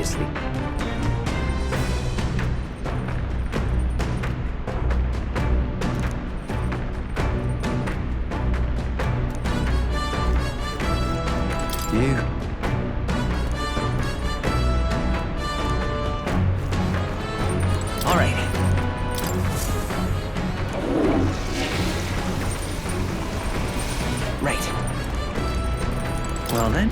closely. You. All right. Right. Well then.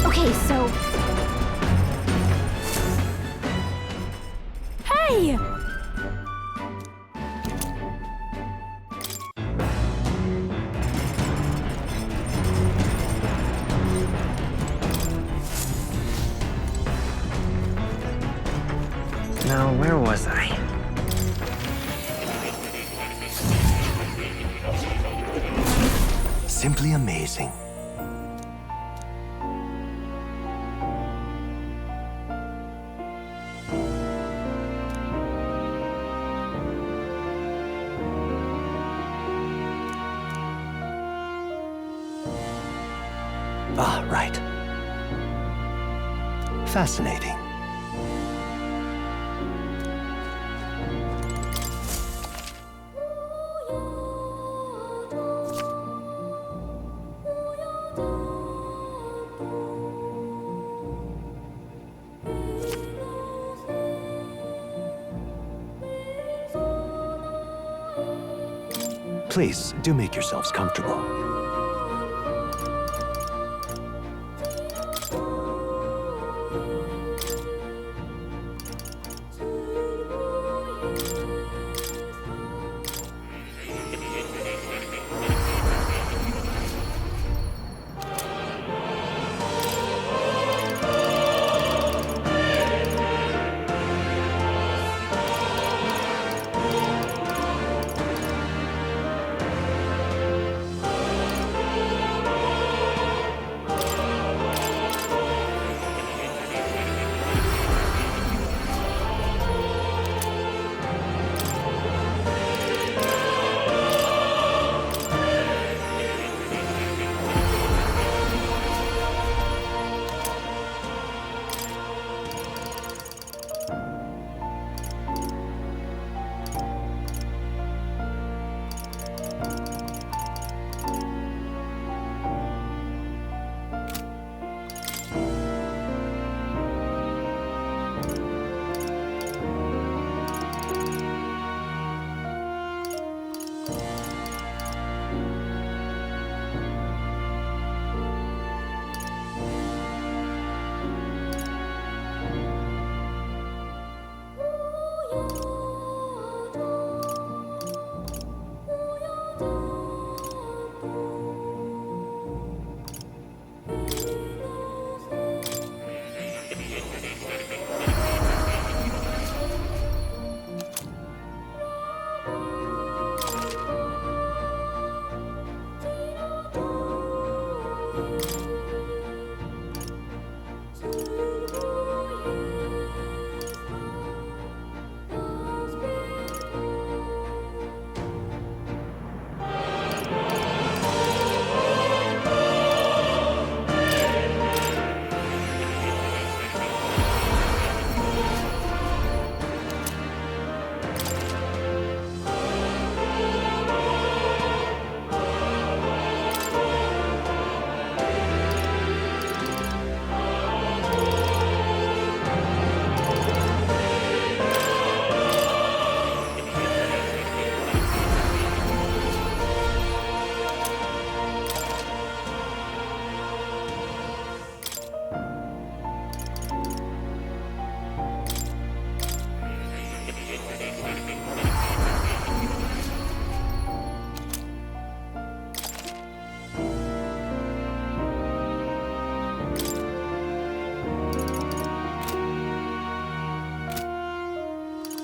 Okay, so... Hey! Now, where was I? Simply amazing. Ah, right. Fascinating. Please, do make yourselves comfortable.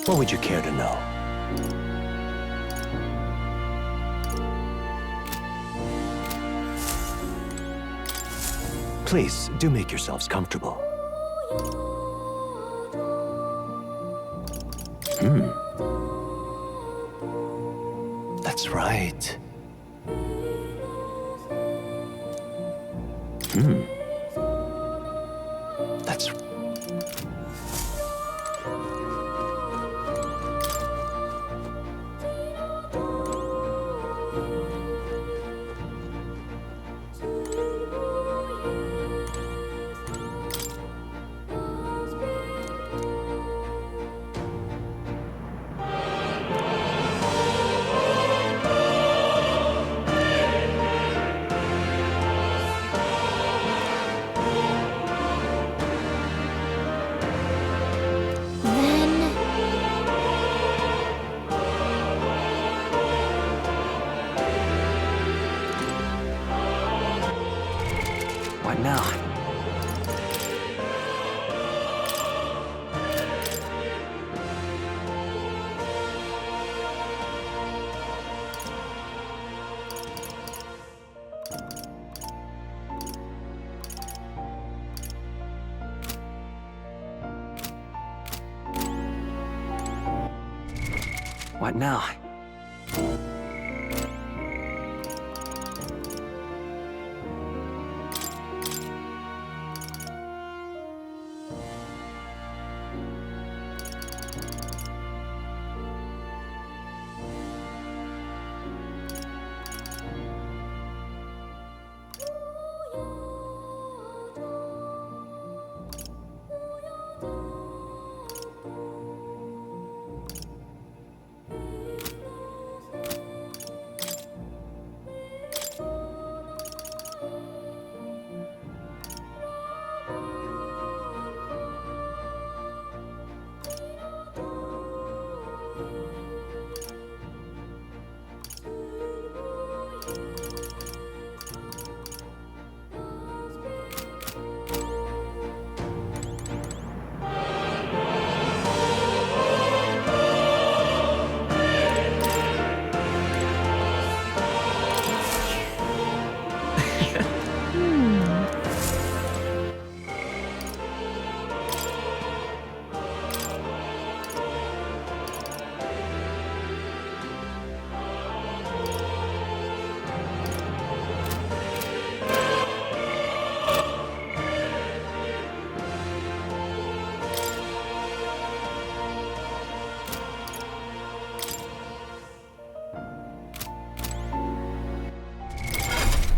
What would you care to know? Please, do make yourselves comfortable. That's right. That's... Then... What now? What now?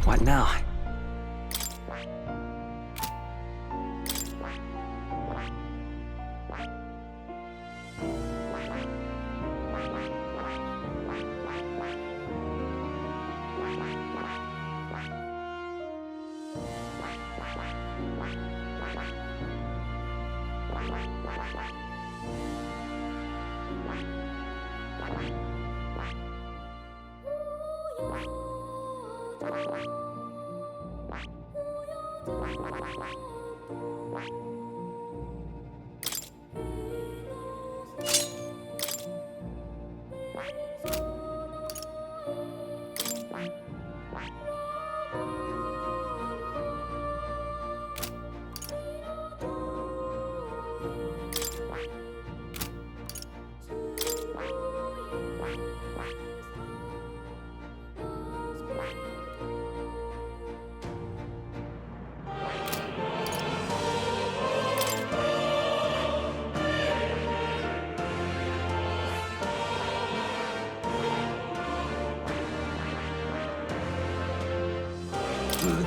What now?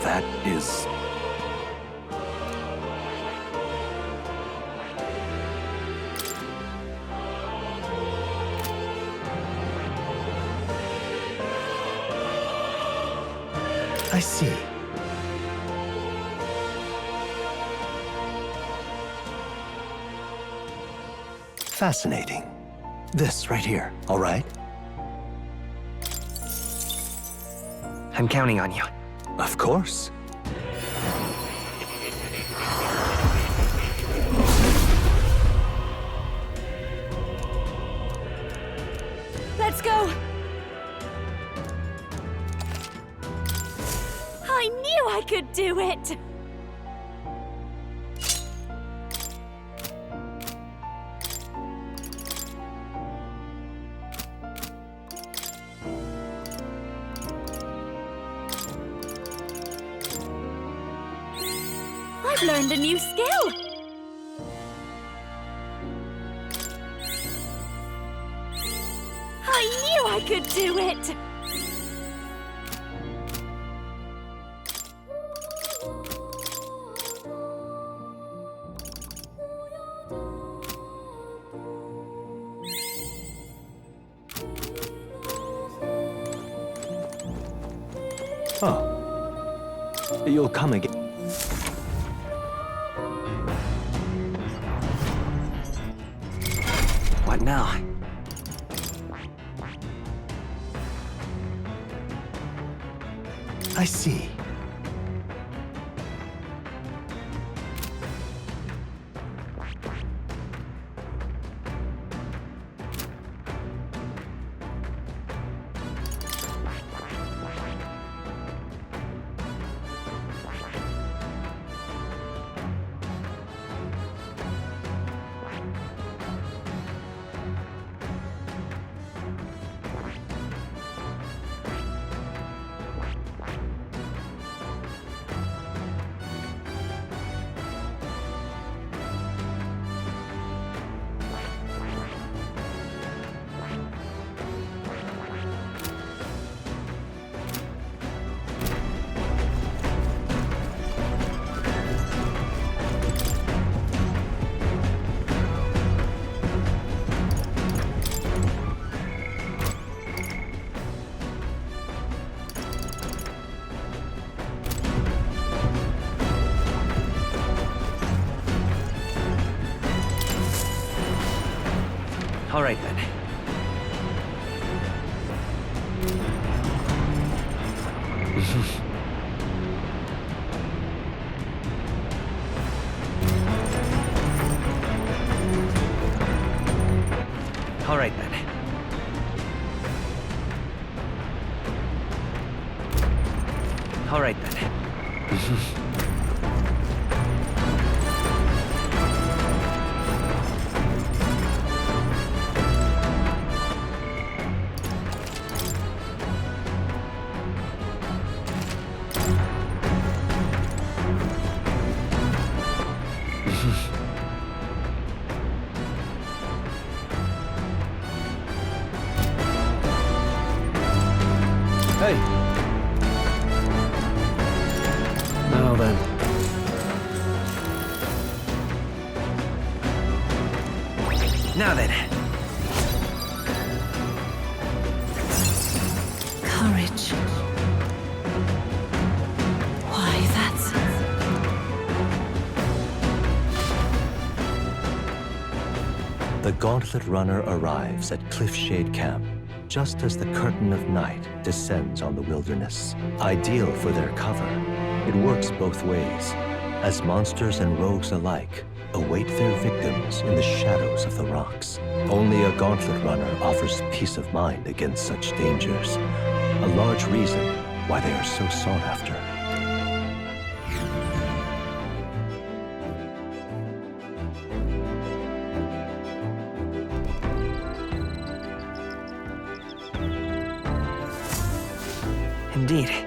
That is... I see. Fascinating. This right here, all right? I'm counting on you. Of course. Let's go! I knew I could do it! I've learned a new skill! I knew I could do it! Oh. You'll come again. What now? I see. All right then. All right then. All right then. Hey! Now then. Now then. Courage. Why, that's... The Gauntlet Runner arrives at Cliffshade Camp just as the curtain of night descends on the wilderness. Ideal for their cover, it works both ways, as monsters and rogues alike await their victims in the shadows of the rocks. Only a Gauntlet Runner offers peace of mind against such dangers, a large reason why they are so sought after. Indeed.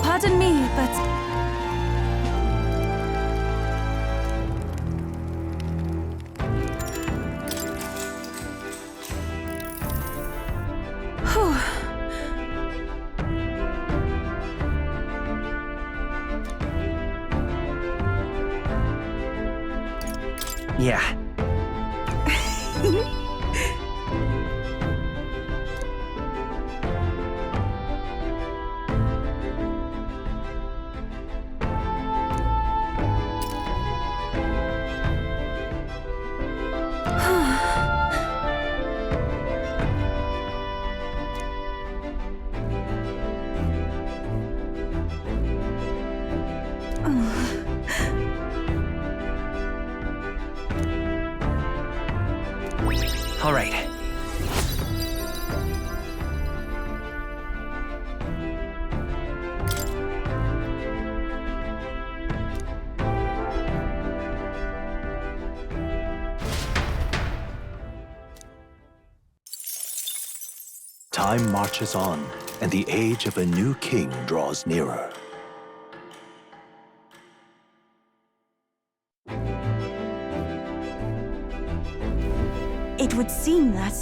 Pardon me, but... Whew. Yeah. All right. Time marches on, and the age of a new king draws nearer. It would seem that...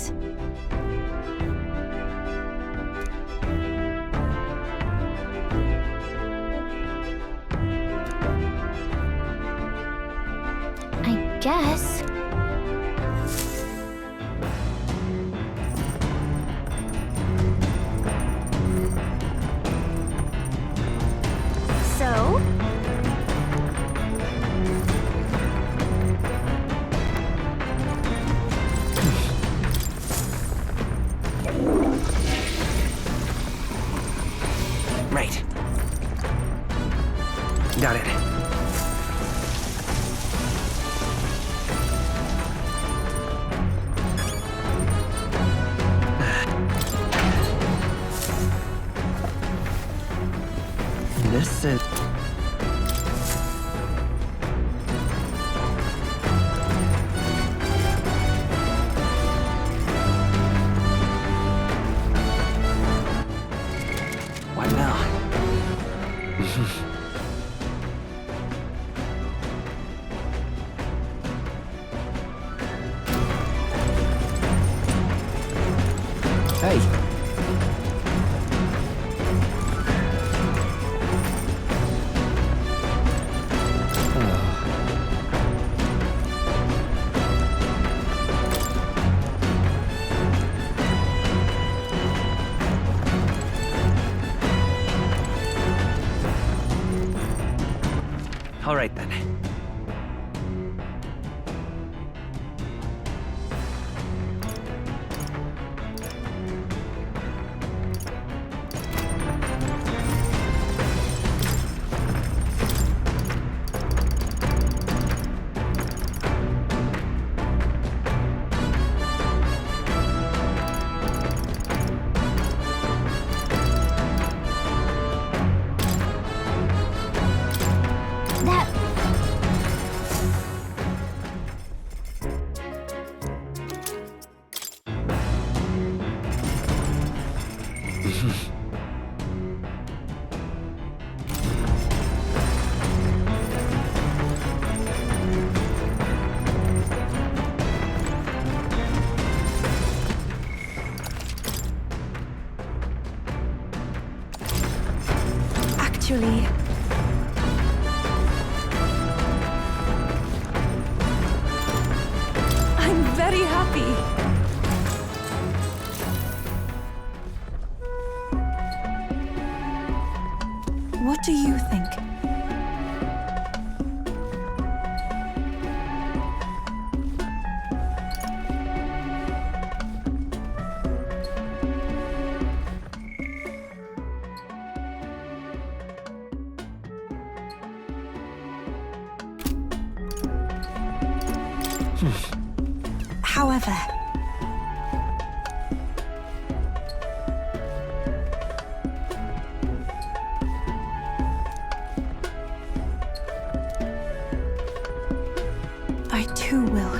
I guess. So? Right. Got it. This is... What now? Hey. All right then. That... Actually... I'm very happy. What do you think? However... I too will.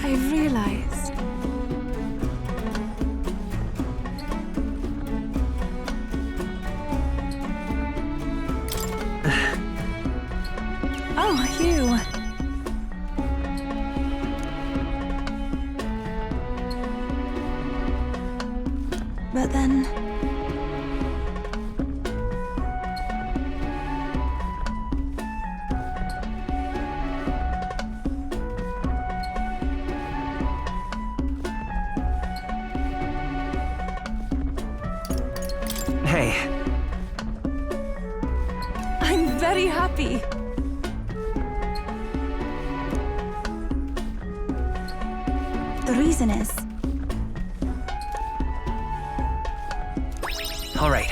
I realized... Oh, you. But then... Hey, I'm very happy. The reason is... all right.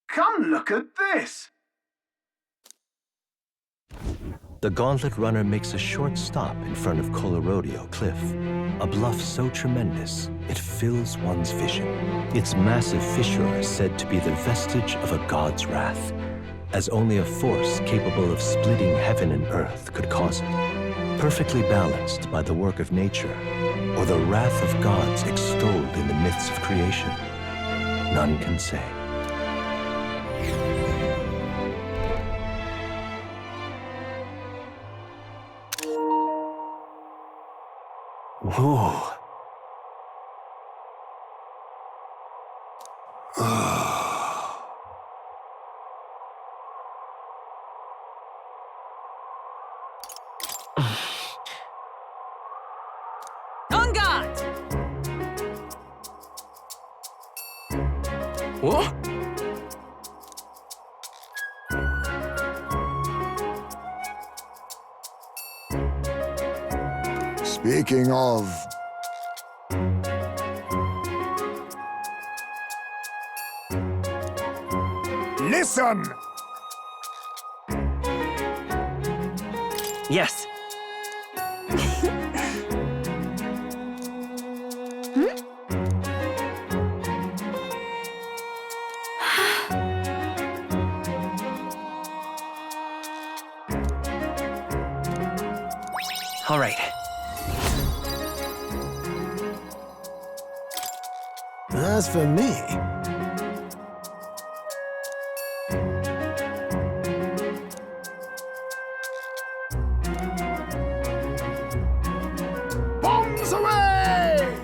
Come look at this! The Gauntlet Runner makes a short stop in front of Colorodeo Cliff, a bluff so tremendous it fills one's vision. Its massive fissure is said to be the vestige of a god's wrath, as only a force capable of splitting heaven and earth could cause it. Perfectly balanced by the work of nature, or the wrath of gods extolled in the myths of creation, none can say. Whoa. On guard! What? Speaking of... Listen! Yes. All right. As for me... Bombs away!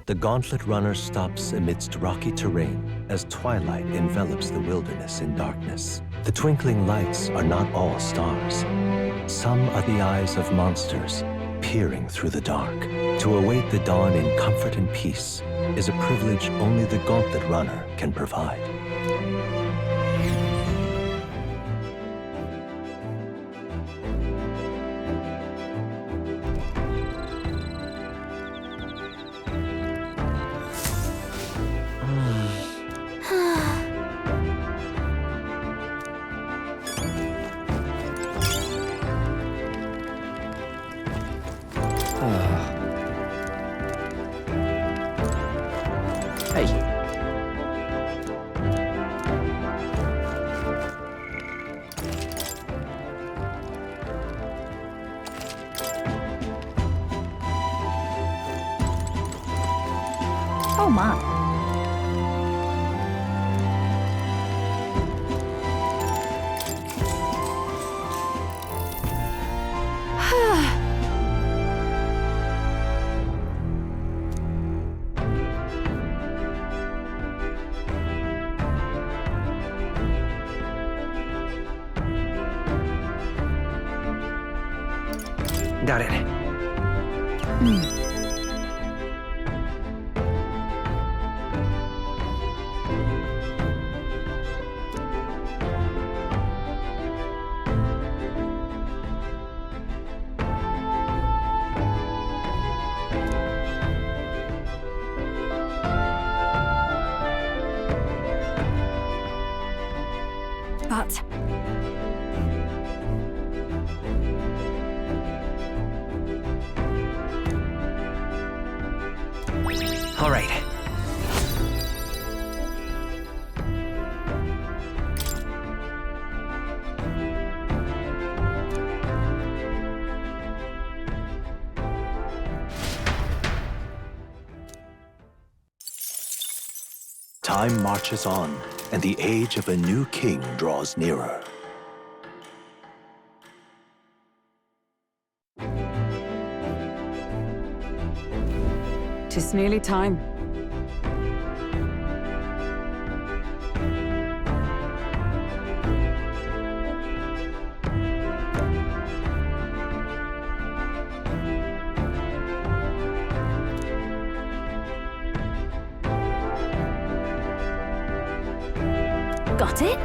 The Gauntlet Runner stops amidst rocky terrain as twilight envelops the wilderness in darkness. The twinkling lights are not all stars. Some are the eyes of monsters peering through the dark. To await the dawn in comfort and peace is a privilege only the Gauntlet Runner can provide. Hey. Oh my. Got it. But... All right. Time marches on, and the age of a new king draws nearer. Tis nearly time. Got it?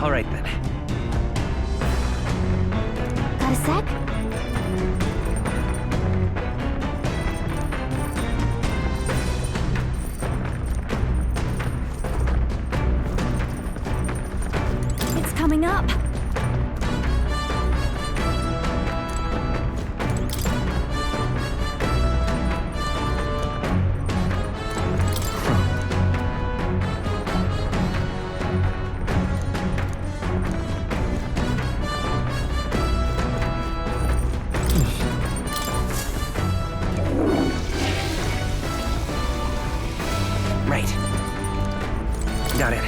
All right then. Got a sec? It's coming up. Right. Got it.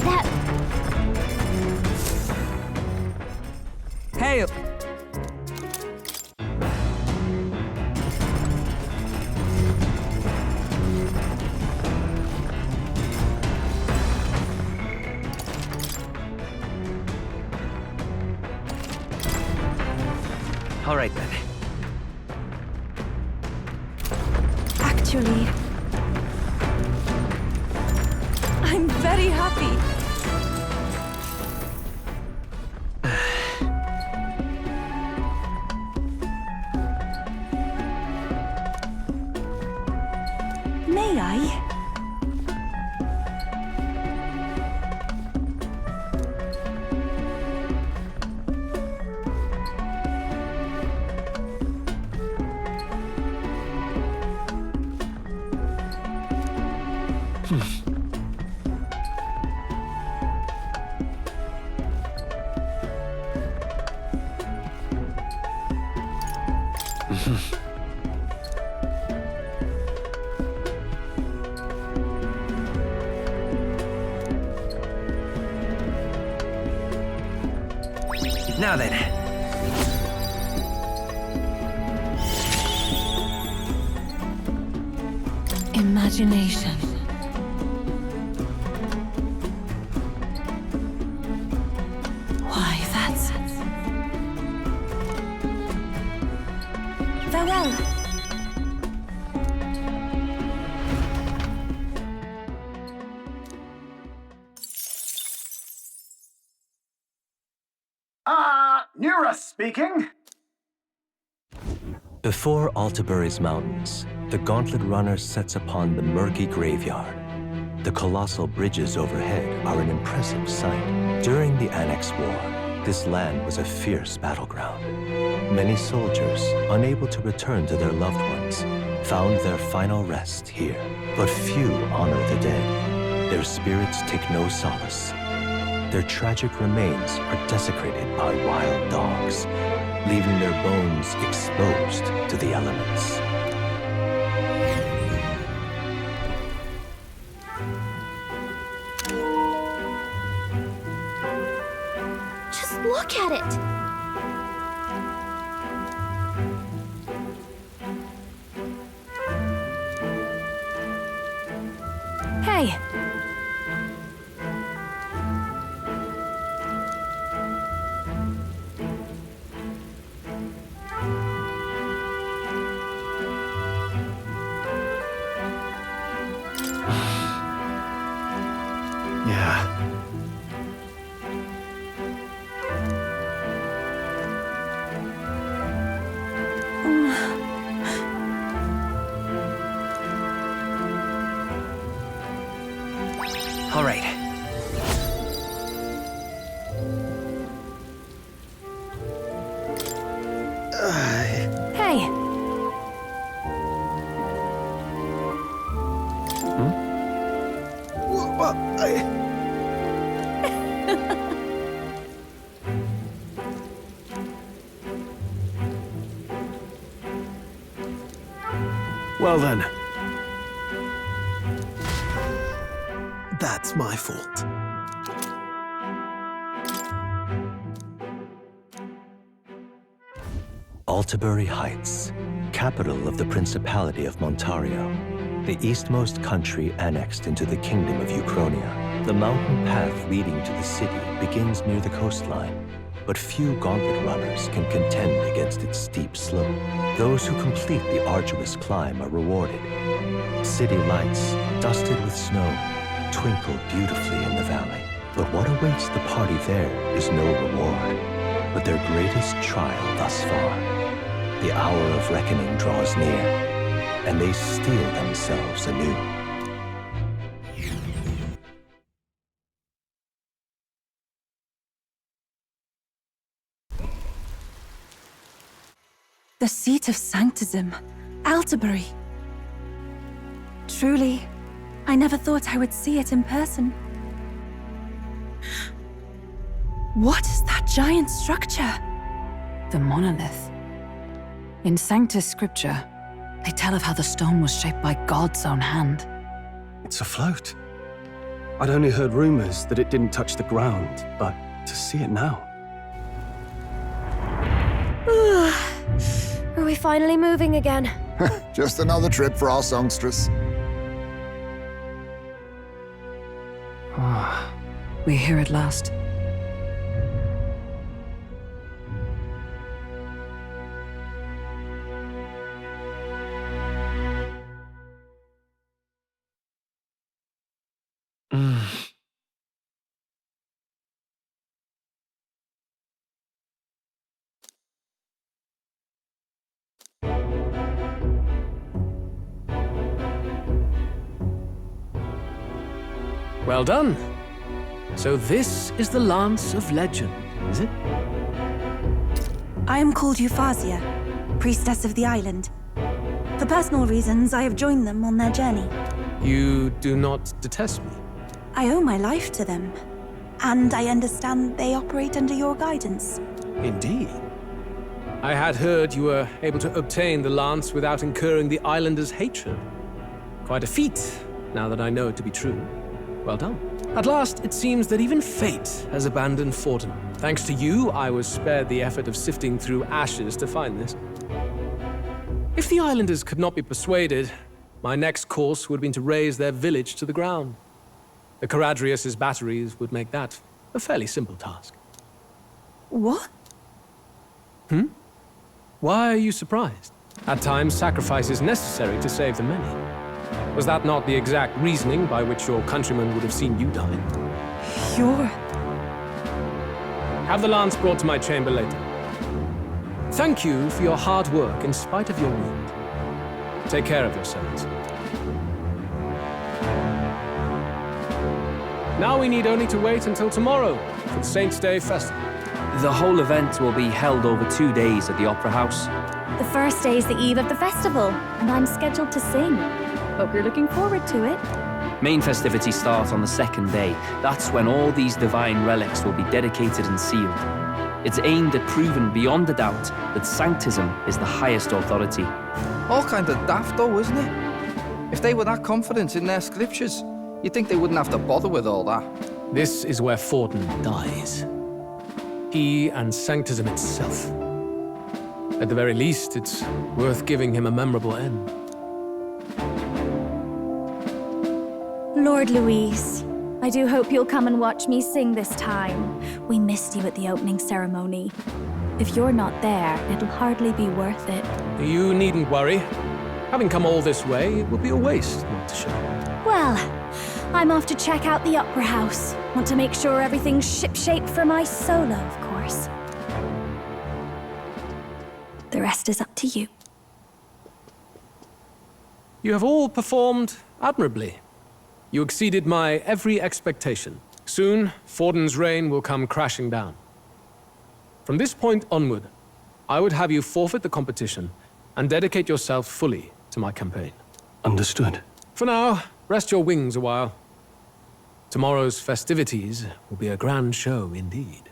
That... Hail! All right then. Actually, I'm very happy. May I? Now then. Imagination. Why, that's... Farewell. Nura speaking. Before Altabury's mountains, the Gauntlet Runner sets upon the murky graveyard. The colossal bridges overhead are an impressive sight. During the Annex War, this land was a fierce battleground. Many soldiers, unable to return to their loved ones, found their final rest here. But few honor the dead. Their spirits take no solace. Their tragic remains are desecrated by wild dogs, leaving their bones exposed to the elements. Just look at it! Hey! Hey, What? Well then. That's my fault. Altabury Heights, capital of the Principality of Montario, the eastmost country annexed into the Kingdom of Uchronia. The mountain path leading to the city begins near the coastline, but few gauntlet runners can contend against its steep slope. Those who complete the arduous climb are rewarded. City lights, dusted with snow, twinkle beautifully in the valley. But what awaits the party there is no reward, but their greatest trial thus far. The hour of reckoning draws near, and they steel themselves anew. the seat of sanctism, Altabury. Truly, I never thought I would see it in person. What is that giant structure? The monolith. In Sanctus Scripture, they tell of how the stone was shaped by God's own hand. It's afloat. I'd only heard rumors that it didn't touch the ground, but to see it now. Are we finally moving again? Just another trip for our songstress. We're here at last. Well done. So this is the Lance of Legend, is it? I am called Euphrasia, priestess of the island. For personal reasons, I have joined them on their journey. You do not detest me? I owe my life to them, and I understand they operate under your guidance. Indeed. I had heard you were able to obtain the lance without incurring the islanders' hatred. Quite a feat, now that I know it to be true. Well done. At last, it seems that even fate has abandoned Fortuna. Thanks to you, I was spared the effort of sifting through ashes to find this. If the islanders could not be persuaded, my next course would have been to raze their village to the ground. The Caradrius' batteries would make that a fairly simple task. What? Why are you surprised? At times, sacrifice is necessary to save the many. Was that not the exact reasoning by which your countrymen would have seen you die? You're... Have the lance brought to my chamber later. Thank you for your hard work in spite of your wound. Take care of yourselves. Now we need only to wait until tomorrow for the Saints' Day Festival. The whole event will be held over 2 days at the Opera House. The first day is the eve of the festival, and I'm scheduled to sing. Hope you're looking forward to it. Main festivities start on the second day. That's when all these divine relics will be dedicated and sealed. It's aimed at proving beyond a doubt that Sanctism is the highest authority. All kind of daft though, isn't it? If they were that confident in their scriptures, you'd think they wouldn't have to bother with all that. This is where Forden dies. He and Sanctism itself. At the very least, it's worth giving him a memorable end. Lord Louise, I do hope you'll come and watch me sing this time. We missed you at the opening ceremony. If you're not there, it'll hardly be worth it. You needn't worry. Having come all this way, it would be a waste not to show. Well, I'm off to check out the Opera House. Want to make sure everything's shipshape for my solo, of course. The rest is up to you. You have all performed admirably. You exceeded my every expectation. Soon, Forden's reign will come crashing down. From this point onward, I would have you forfeit the competition and dedicate yourself fully to my campaign. Understood. For now, rest your wings a while. Tomorrow's festivities will be a grand show indeed.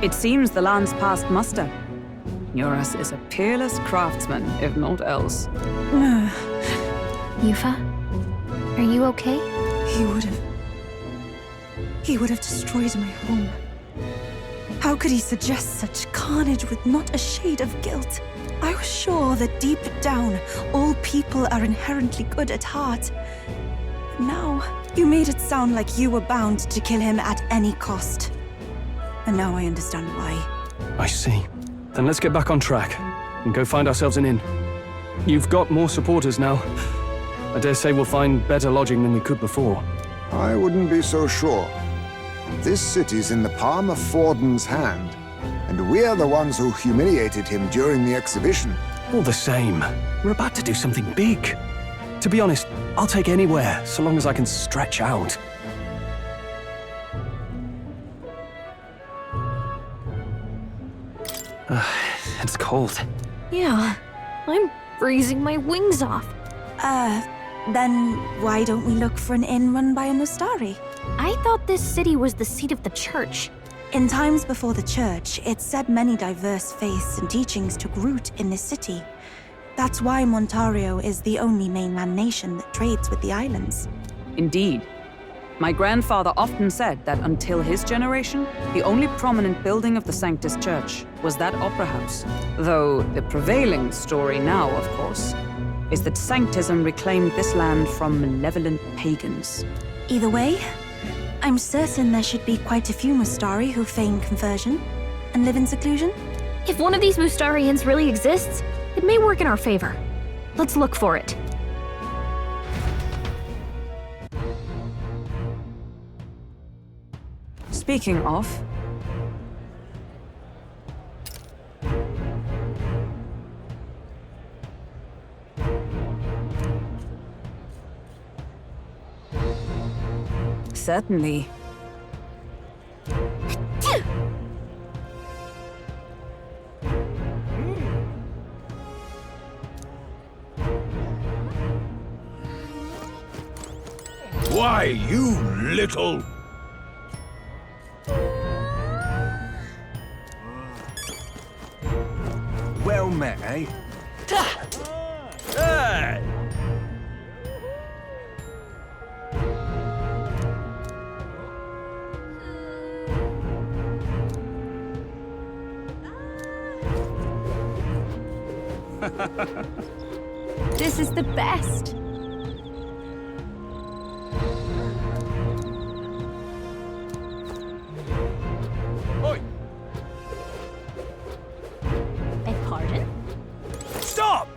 It seems the land's past muster. Eurus is a peerless craftsman, if not else. Yufa, are you okay? He would have destroyed my home. How could he suggest such carnage with not a shade of guilt? I was sure that deep down, all people are inherently good at heart. But now, you made it sound like you were bound to kill him at any cost. And now I understand why. I see. Then let's get back on track and go find ourselves an inn. You've got more supporters now. I dare say we'll find better lodging than we could before. I wouldn't be so sure. This city's in the palm of Forden's hand, and we're the ones who humiliated him during the exhibition. All the same, we're about to do something big. To be honest, I'll take anywhere, so long as I can stretch out. It's cold. Yeah, I'm freezing my wings off. Then why don't we look for an inn run by a Mustari? I thought this city was the seat of the church. In times before the church, it said many diverse faiths and teachings took root in this city. That's why Montario is the only mainland nation that trades with the islands. Indeed. My grandfather often said that until his generation, the only prominent building of the Sanctus Church was that opera house. Though the prevailing story now, of course, is that Sanctism reclaimed this land from malevolent pagans. Either way, I'm certain there should be quite a few Mustari who feign conversion and live in seclusion. If one of these Mustarians really exists, it may work in our favor. Let's look for it. Speaking of... Certainly. Why, you little... Well met, eh? Hey! This is the best. Oi! Beg pardon? Stop!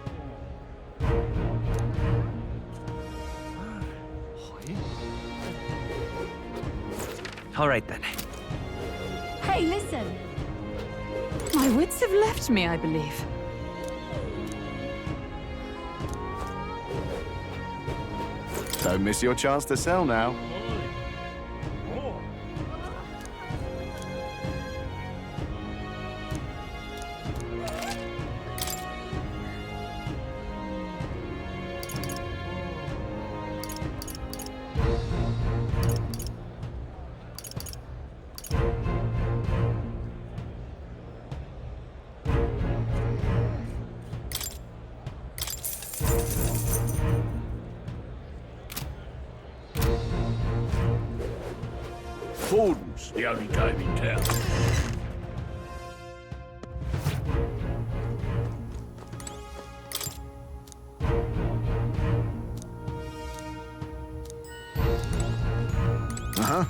All right then. Hey, listen. My wits have left me, I believe. Don't miss your chance to sell now. Forden's the only game in town. Uh-huh.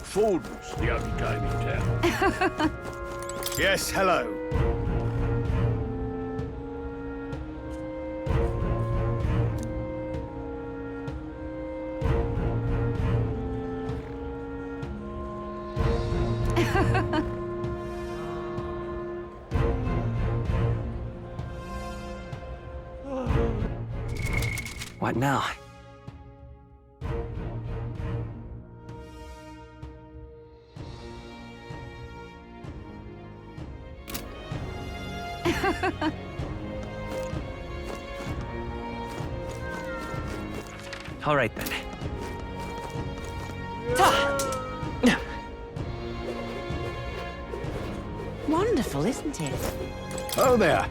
Forden's the only game in town. Yes, hello. What now? All right then. Wonderful, isn't it? Oh there.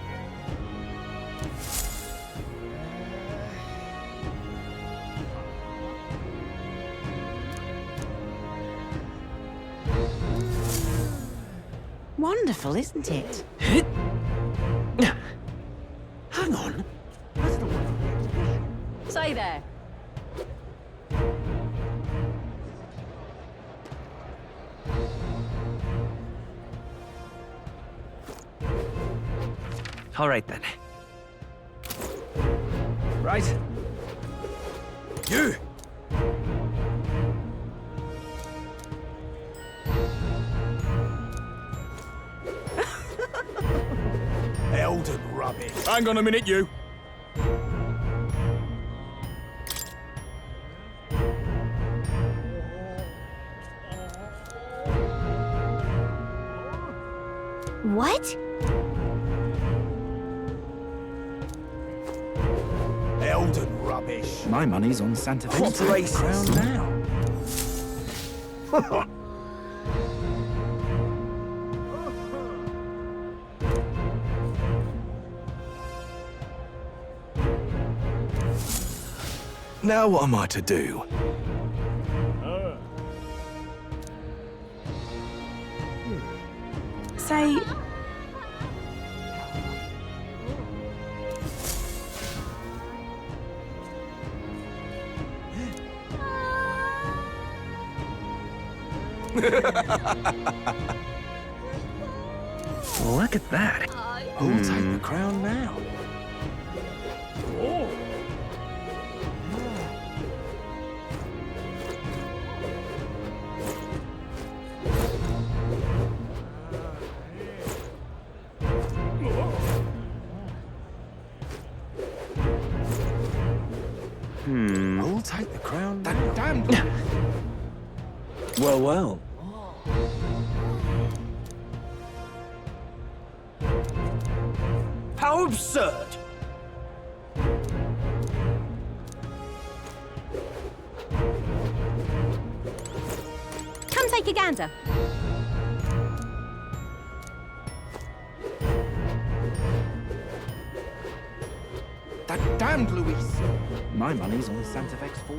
Wonderful, isn't it? Hang on. Say there. All right then. Right. You! Elden rubbish. Hang on a minute, you. What? Elden rubbish. My money's on Santa Fe. What racist now? Now what am I to do? Say, Look at that. Who'll take the crown now? Who'll take the crown now? That damned... Well, well. How absurd! Come take a gander. That damned Luis. My money's on Santa Fe's fall.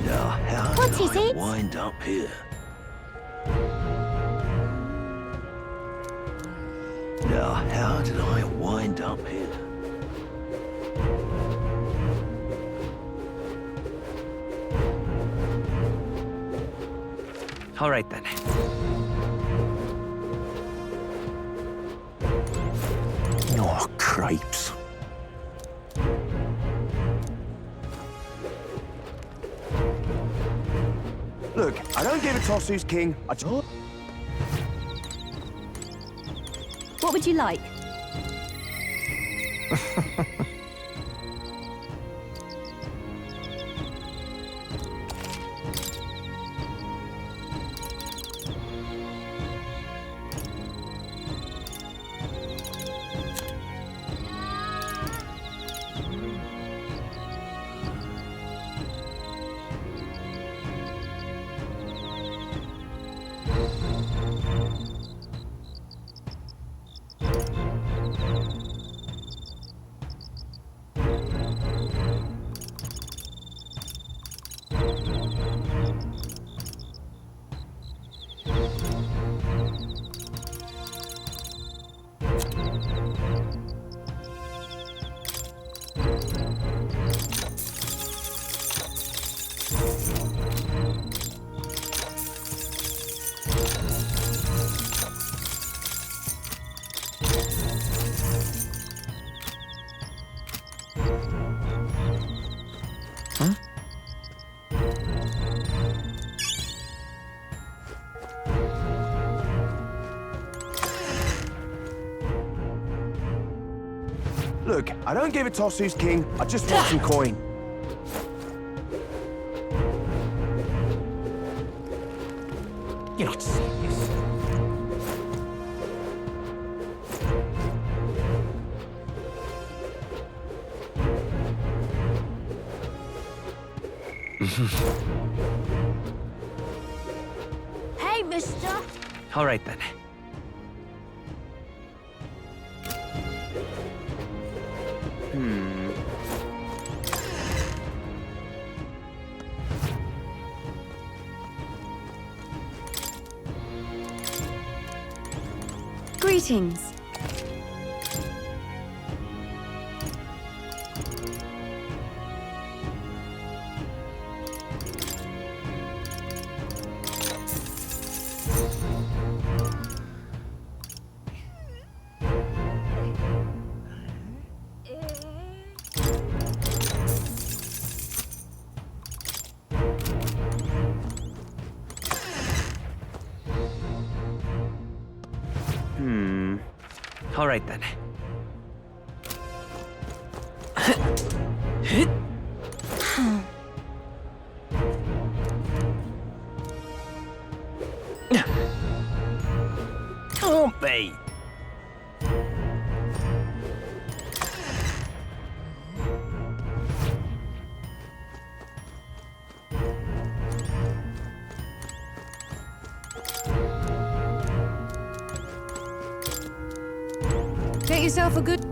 Now, how What's did he I say? wind up here? Now, how did I wind up here? All right then. Oh, crepes. Look, I don't give a toss who's king. I just... What would you like? Look, I don't give a toss who's king. I just want some coin. Hey, mister! All right then. Greetings. All right then. Can't be. Get yourself a good...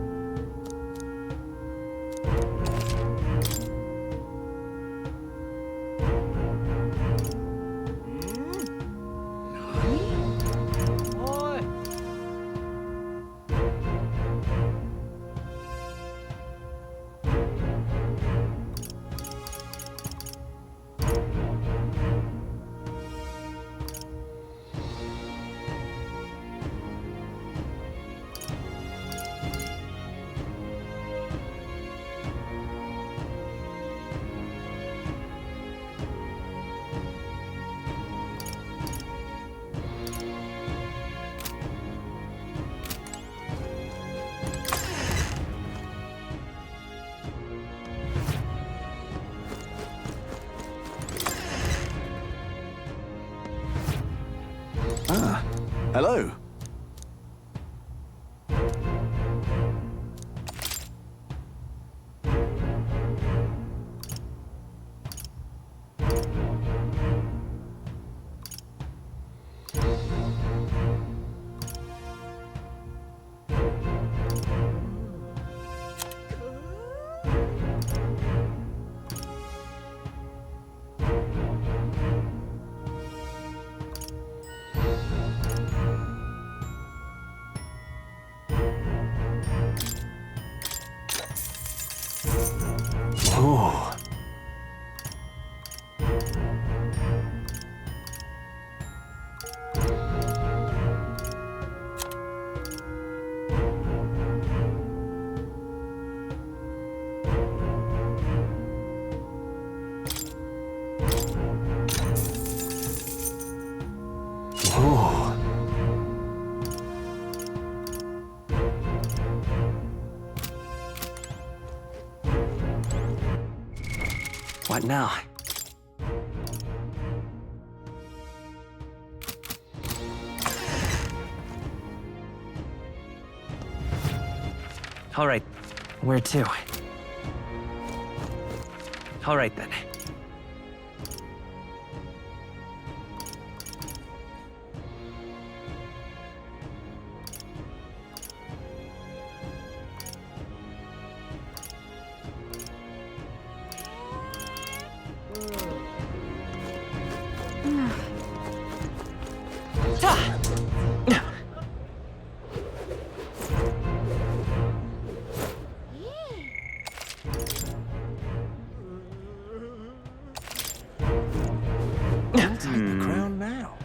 Hello. Oh. What now? All right. Where to? All right then. Take the crown now.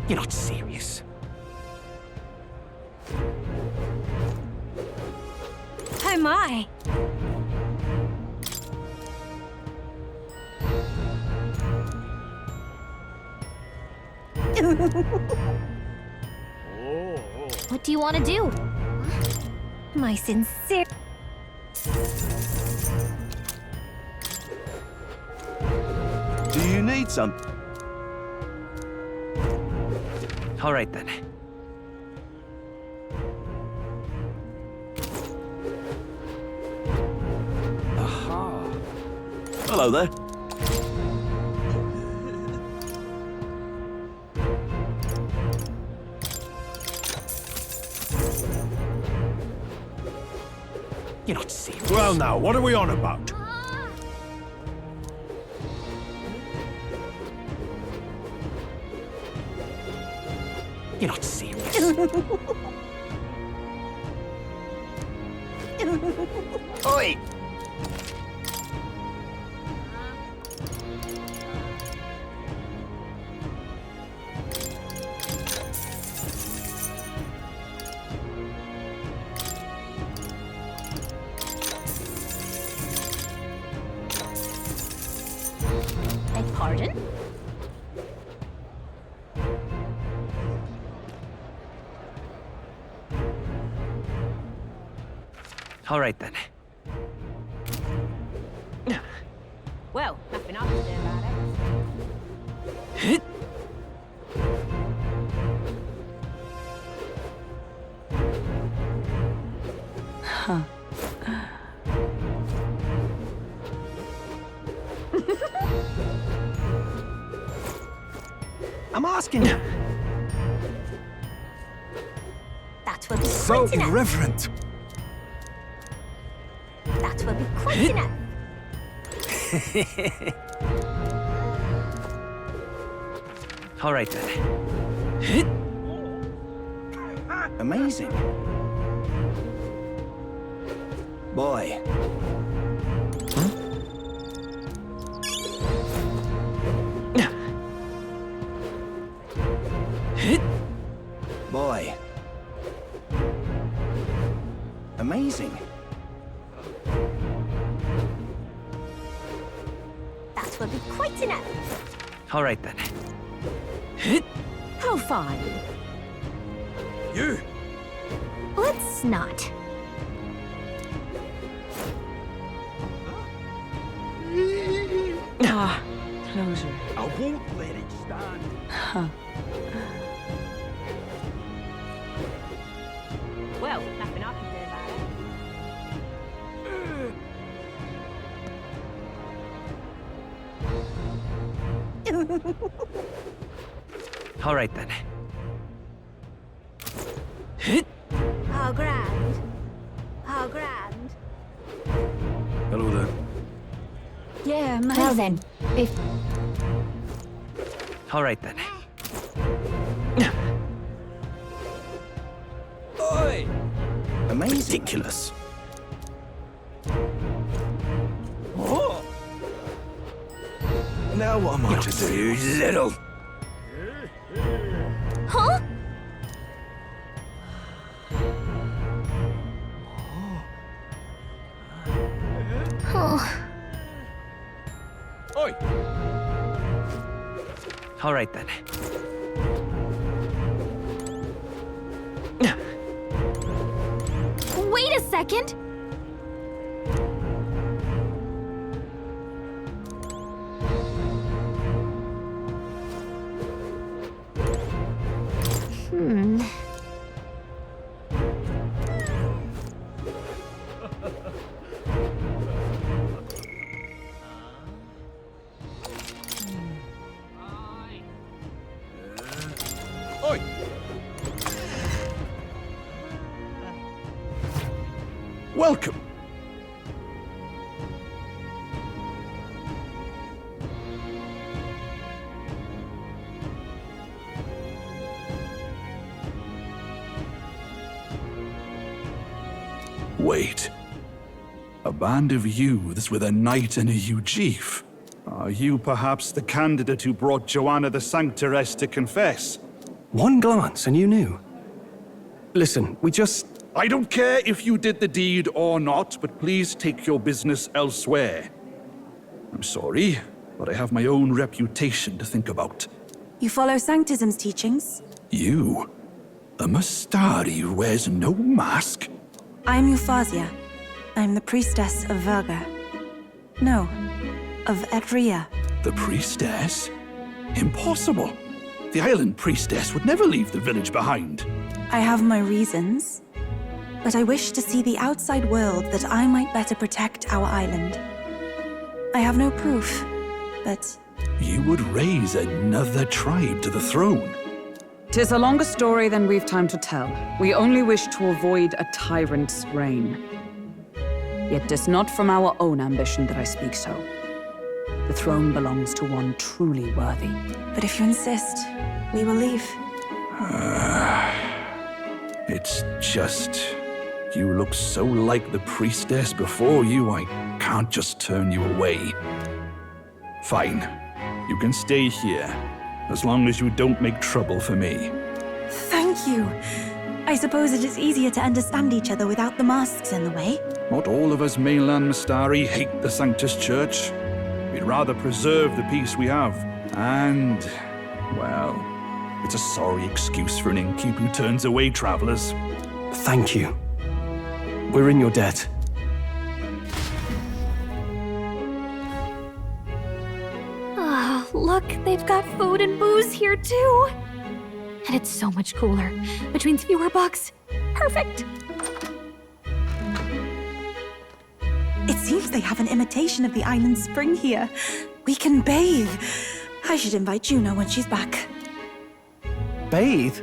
You're not serious. Oh my! What do you want to do? My sincere... Do you need some? All right then. Hello there. You're not serious. Well now, what are we on about? You're not serious. Oi! Beg pardon? All right then. Well, nothing I can do about it. Huh. I'm asking you. That will be So quite enough. irreverent. That will be quite enough. All right then. Amazing. Boy. Boy. Amazing. That will be quite enough. All right then. How fine. You. Let's not. Ah, closure. I won't let it stand. Huh. Well, nothing I can do about it. All right then. How grand. How grand. Hello there. Yeah, well then, if... All right then. Oi! Amazing. Ridiculous. Oh. Now what am I to do, you little... Huh? Oh. Oi! All right then. Wait a second! Oi! Welcome. Wait. A band of youths with a knight and a Ujif. Are you perhaps the candidate who brought Joanna the Sanctoress to confess? One glance and you knew. Listen, we just... I don't care if you did the deed or not, but please take your business elsewhere. I'm sorry, but I have my own reputation to think about. You follow Sanctism's teachings? You? A Mustari who wears no mask? I'm Euphrasia. I'm the priestess of Verga. No, of Edria. The priestess? Impossible. The island priestess would never leave the village behind. I have my reasons, but I wish to see the outside world that I might better protect our island. I have no proof, but... You would raise another tribe to the throne. 'Tis a longer story than we've time to tell. We only wish to avoid a tyrant's reign. Yet 'tis not from our own ambition that I speak so. The throne belongs to one truly worthy. But if you insist, we will leave. It's just... You look so like the priestess before you, I can't just turn you away. Fine. You can stay here, as long as you don't make trouble for me. Thank you. I suppose it is easier to understand each other without the masks in the way. Not all of us mainland Mystari hate the Sanctus Church. We'd rather preserve the peace we have. And, well, it's a sorry excuse for an innkeep who turns away travelers. Thank you. We're in your debt. Ah, look, they've got food and booze here too. And it's so much cooler, which means fewer bugs. Perfect. It seems they have an imitation of the island spring here. We can bathe. I should invite Juno when she's back. Bathe?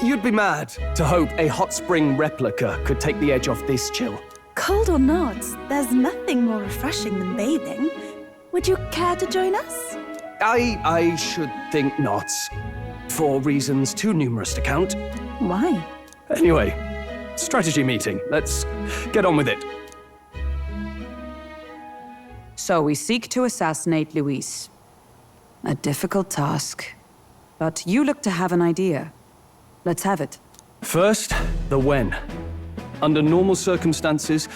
You'd be mad to hope a hot spring replica could take the edge off this chill. Cold or not, there's nothing more refreshing than bathing. Would you care to join us? I should think not. For reasons too numerous to count. Why? Anyway, strategy meeting. Let's get on with it. So we seek to assassinate Luis. A difficult task. But you look to have an idea. Let's have it. First, the when. Under normal circumstances,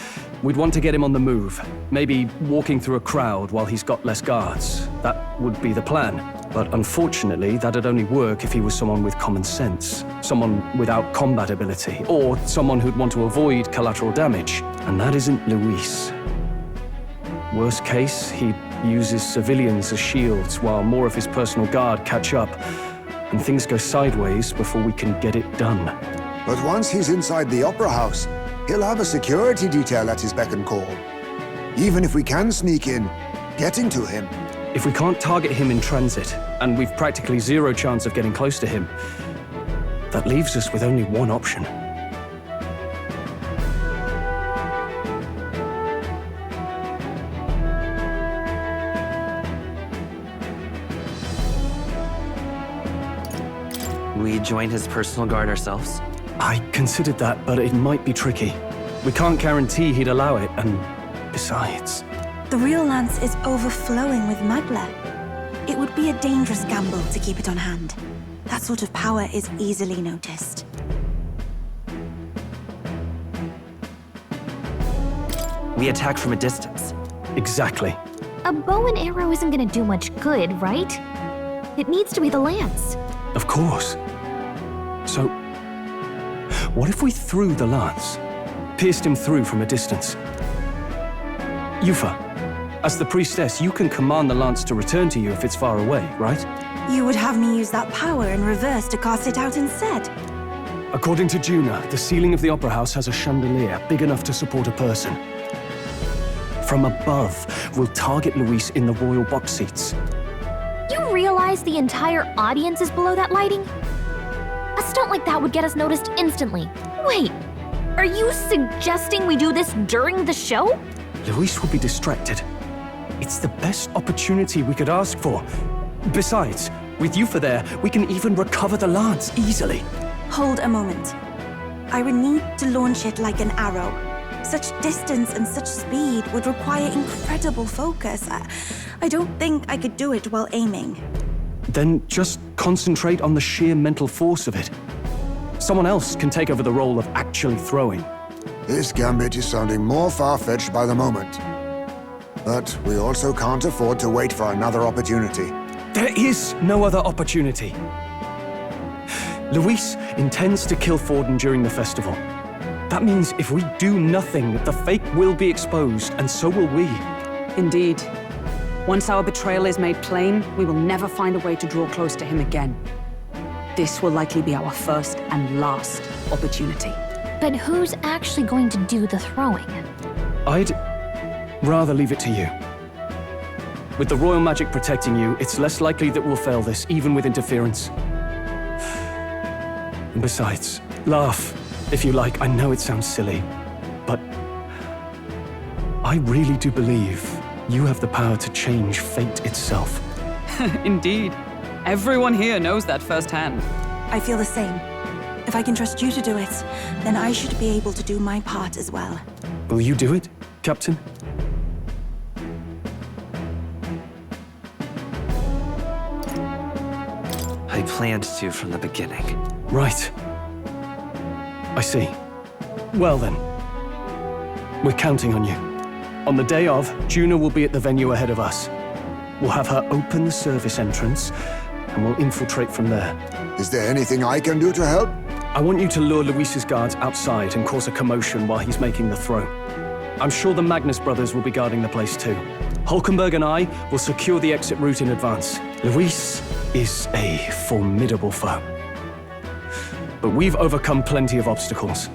we'd want to get him on the move. Maybe walking through a crowd while he's got less guards. That would be the plan. But unfortunately, that'd only work if he was someone with common sense. Someone without combat ability. Or someone who'd want to avoid collateral damage. And that isn't Luis. Worst case, he uses civilians as shields while more of his personal guard catch up. And things go sideways before we can get it done. But once he's inside the Opera House, he'll have a security detail at his beck and call. Even if we can sneak in, getting to him. If we can't target him in transit, and we've practically zero chance of getting close to him, that leaves us with only one option. We join his personal guard ourselves? I considered that, but it might be tricky. We can't guarantee he'd allow it, and besides... The real lance is overflowing with Magla. It would be a dangerous gamble to keep it on hand. That sort of power is easily noticed. We attack from a distance. Exactly. A bow and arrow isn't gonna do much good, right? It needs to be the lance. Of course. So, what if we threw the lance? Pierced him through from a distance? Yufa, as the priestess, you can command the lance to return to you if it's far away, right? You would have me use that power in reverse to cast it out instead. According to Juna, the ceiling of the Opera House has a chandelier big enough to support a person. From above, we'll target Luis in the royal box seats. You realize the entire audience is below that lighting? A stunt like that would get us noticed instantly. Wait, are you suggesting we do this during the show? Luis will be distracted. It's the best opportunity we could ask for. Besides, with Yufa there, we can even recover the lance easily. Hold a moment. I would need to launch it like an arrow. Such distance and such speed would require incredible focus. I don't think I could do it while aiming. Then just concentrate on the sheer mental force of it. Someone else can take over the role of actually throwing. This gambit is sounding more far-fetched by the moment. But we also can't afford to wait for another opportunity. There is no other opportunity. Luis intends to kill Forden during the festival. That means if we do nothing, the fake will be exposed, and so will we. Indeed. Once our betrayal is made plain, we will never find a way to draw close to him again. This will likely be our first and last opportunity. But who's actually going to do the throwing? rather leave it to you. With the royal magic protecting you, it's less likely that we'll fail this, even with interference. And besides, laugh, if you like. I know it sounds silly, but I really do believe you have the power to change fate itself. Indeed. Everyone here knows that firsthand. I feel the same. If I can trust you to do it, then I should be able to do my part as well. Will you do it, Captain? I planned to from the beginning. Right. I see. Well then, we're counting on you. On the day of, Juna will be at the venue ahead of us. We'll have her open the service entrance, and we'll infiltrate from there. Is there anything I can do to help? I want you to lure Luis's guards outside and cause a commotion while he's making the throw. I'm sure the Magnus brothers will be guarding the place too. Hulkenberg and I will secure the exit route in advance. Luis is a formidable foe. But we've overcome plenty of obstacles.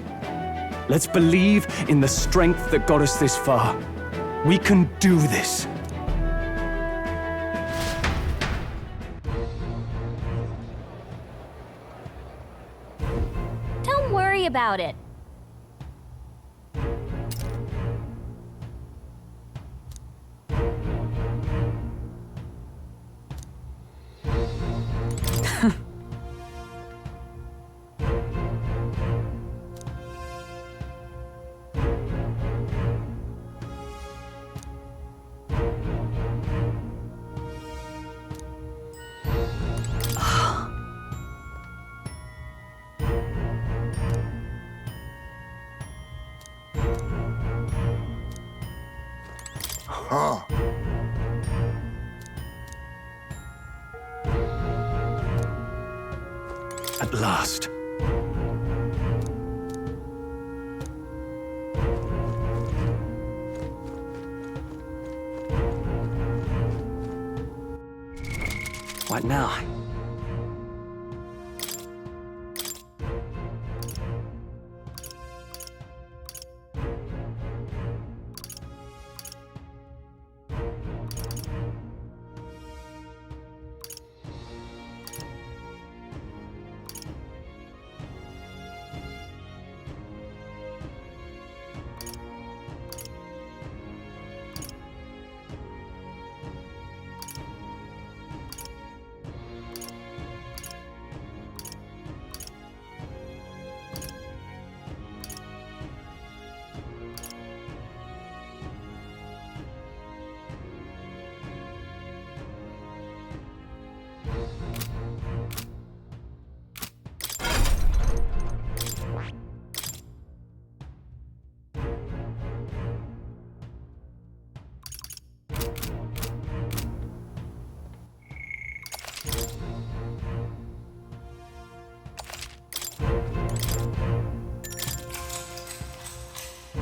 Let's believe in the strength that got us this far. We can do this. Don't worry about it. Ah. At last. What now?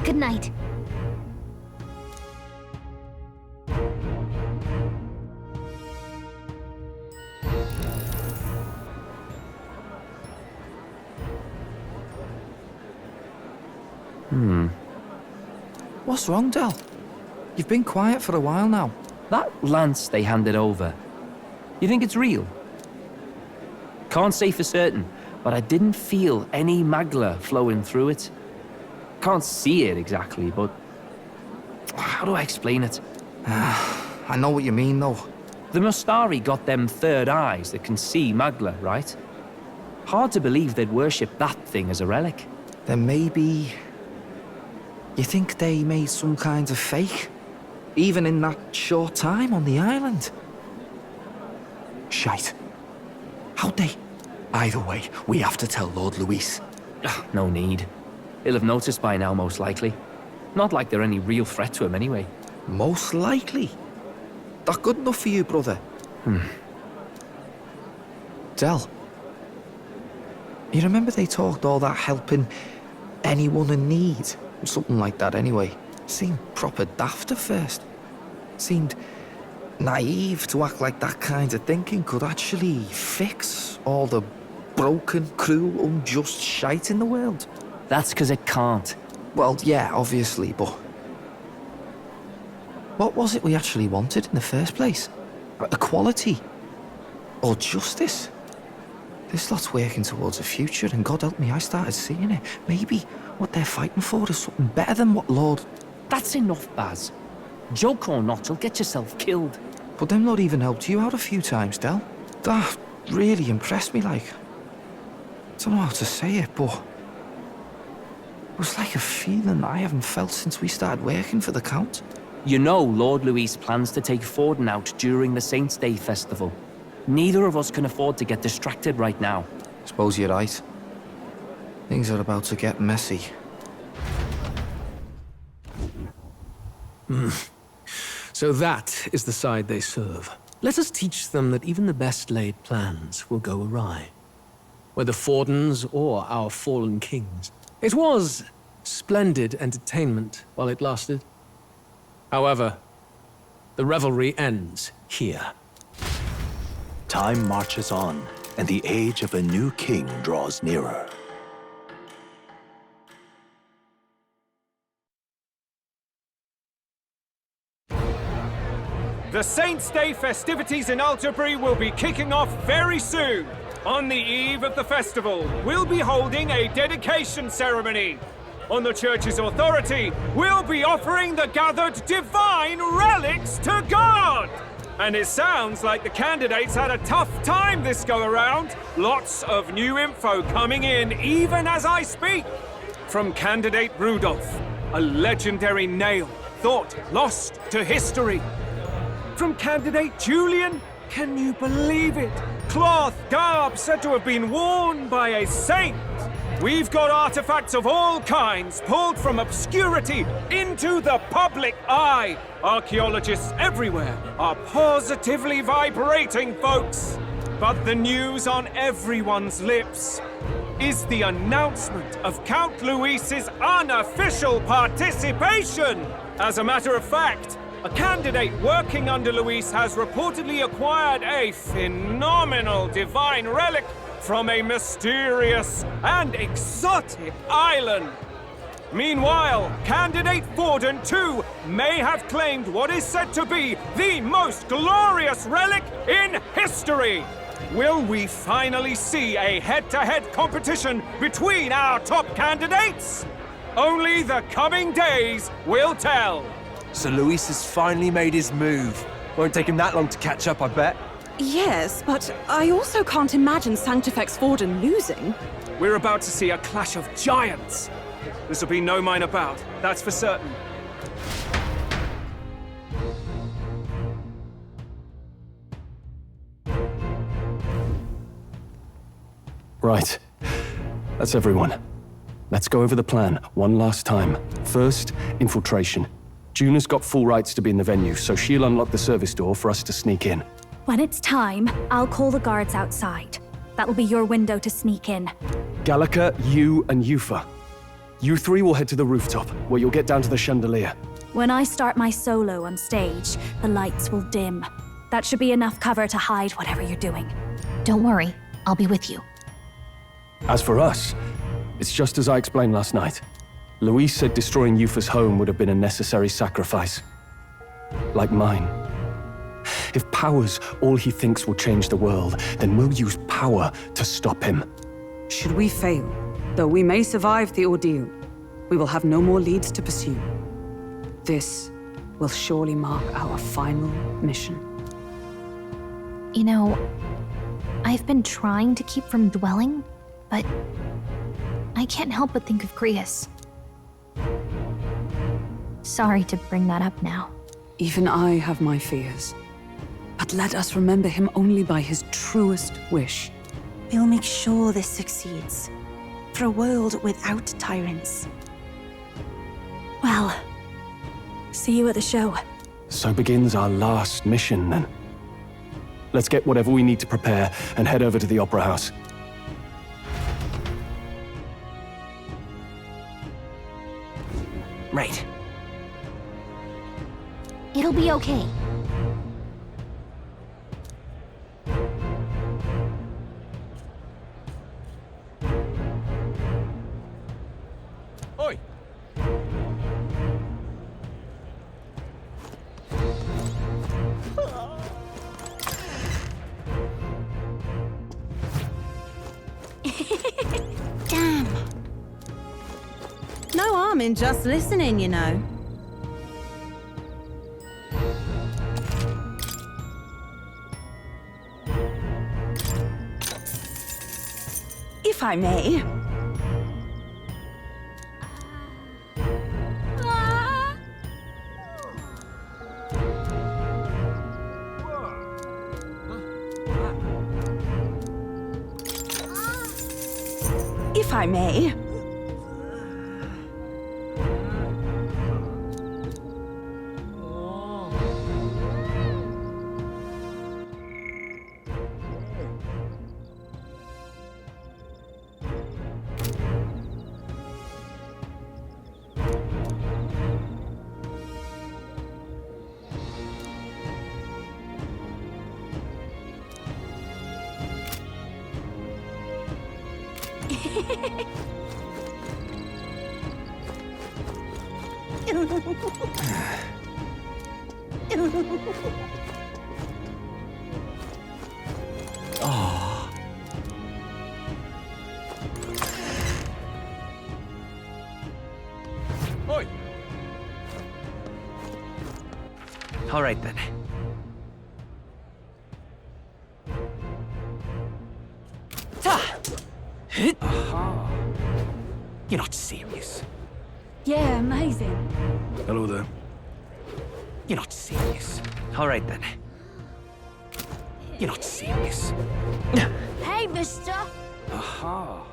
Good night. What's wrong, Del? You've been quiet for a while now. That lance they handed over, you think it's real? Can't say for certain, but I didn't feel any magla flowing through it. Can't see it exactly, but how do I explain it? I know what you mean, though. The Mustari got them third eyes that can see magla, right? Hard to believe they'd worship that thing as a relic. Then maybe... You think they made some kind of fake? Even in that short time on the island? Shite. How'd they? Either way, we have to tell Lord Luis. No need. He'll have noticed by now, most likely. Not like they're any real threat to him anyway. Most likely? That good enough for you, brother? Del, you remember they talked all that helping anyone in need? Or something like that anyway. Seemed proper daft at first. Seemed naive to act like that kind of thinking could actually fix all the broken, cruel, unjust shite in the world. That's because it can't. Well, yeah, obviously, but... What was it we actually wanted in the first place? Equality? Or justice? This lot's working towards a future, and God help me, I started seeing it. Maybe what they're fighting for is something better than what Lord... That's enough, Baz. Joke or not, you'll get yourself killed. But them not even helped you out a few times, Del. That really impressed me, like. I don't know how to say it, but... It was like a feeling I haven't felt since we started working for the Count. You know Lord Luis plans to take Forden out during the Saints' Day festival. Neither of us can afford to get distracted right now. Suppose you're right. Things are about to get messy. So that is the side they serve. Let us teach them that even the best laid plans will go awry. Whether Fordens or our fallen kings. It was splendid entertainment while it lasted. However, the revelry ends here. Time marches on, and the age of a new king draws nearer. The Saints' Day festivities in Alterbury will be kicking off very soon. On the eve of the festival, we'll be holding a dedication ceremony. On the church's authority, we'll be offering the gathered divine relics to God! And it sounds like the candidates had a tough time this go-around. Lots of new info coming in even as I speak. From candidate Rudolph, a legendary nail thought lost to history. From candidate Julian, can you believe it? Cloth garb said to have been worn by a saint. We've got artifacts of all kinds pulled from obscurity into the public eye. Archaeologists everywhere are positively vibrating, folks. But the news on everyone's lips is the announcement of Count Luis's unofficial participation. As a matter of fact, a candidate working under Luis has reportedly acquired a phenomenal divine relic from a mysterious and exotic island. Meanwhile, candidate Forden, too, may have claimed what is said to be the most glorious relic in history. Will we finally see a head-to-head competition between our top candidates? Only the coming days will tell. So Luis has finally made his move. Won't take him that long to catch up, I bet. Yes, but I also can't imagine Sanctifex Forden losing. We're about to see a clash of giants. This'll be no minor bout, that's for certain. Right. That's everyone. Let's go over the plan one last time. First, infiltration. Juna's got full rights to be in the venue, so she'll unlock the service door for us to sneak in. When it's time, I'll call the guards outside. That'll be your window to sneak in. Gallica, you, and Yufa. You three will head to the rooftop, where you'll get down to the chandelier. When I start my solo on stage, the lights will dim. That should be enough cover to hide whatever you're doing. Don't worry, I'll be with you. As for us, it's just as I explained last night. Luis said destroying Yufa's home would have been a necessary sacrifice. Like mine. If power's all he thinks will change the world, then we'll use power to stop him. Should we fail, though we may survive the ordeal, we will have no more leads to pursue. This will surely mark our final mission. You know, I've been trying to keep from dwelling, but I can't help but think of Creus. Sorry to bring that up now. Even I have my fears. But let us remember him only by his truest wish. We'll make sure this succeeds. For a world without tyrants. Well, see you at the show. So begins our last mission, then. Let's get whatever we need to prepare and head over to the Opera House. Right. It'll be okay. Oi! harm in just listening, you know. If I may. If I may. Oh. Oi! All right then. Aha. You're not serious. Yeah, amazing. Hello there. You're not serious. All right then. You're not serious. Hey, mister! Aha.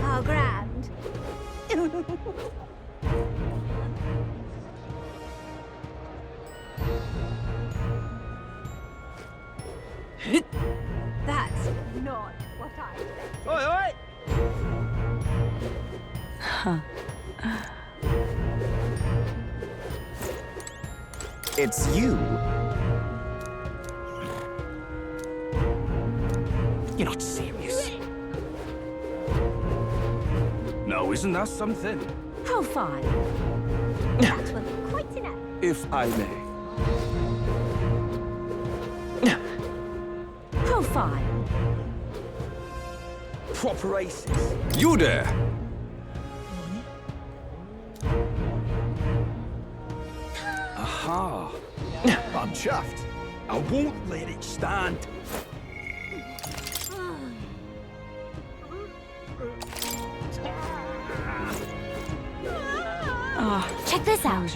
How grand. That's not what I expected. Oi, oi! It's you. You're not serious. Now, isn't that something? How fine. That will be quite enough. If I may. How fine. Proper aces. You there! Aha. I'm chuffed. I won't let it stand. Check this out.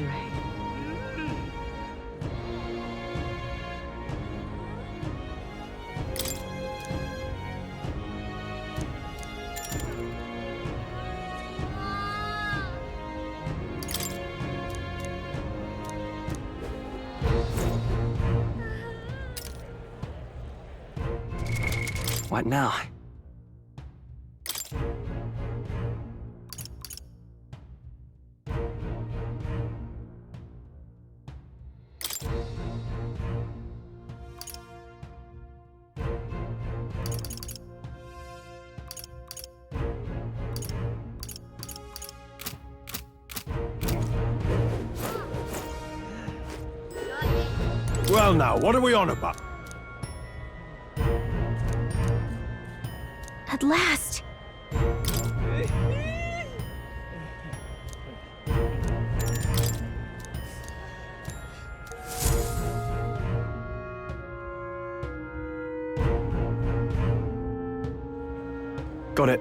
What now? Well now, what are we on about? At last. Got it.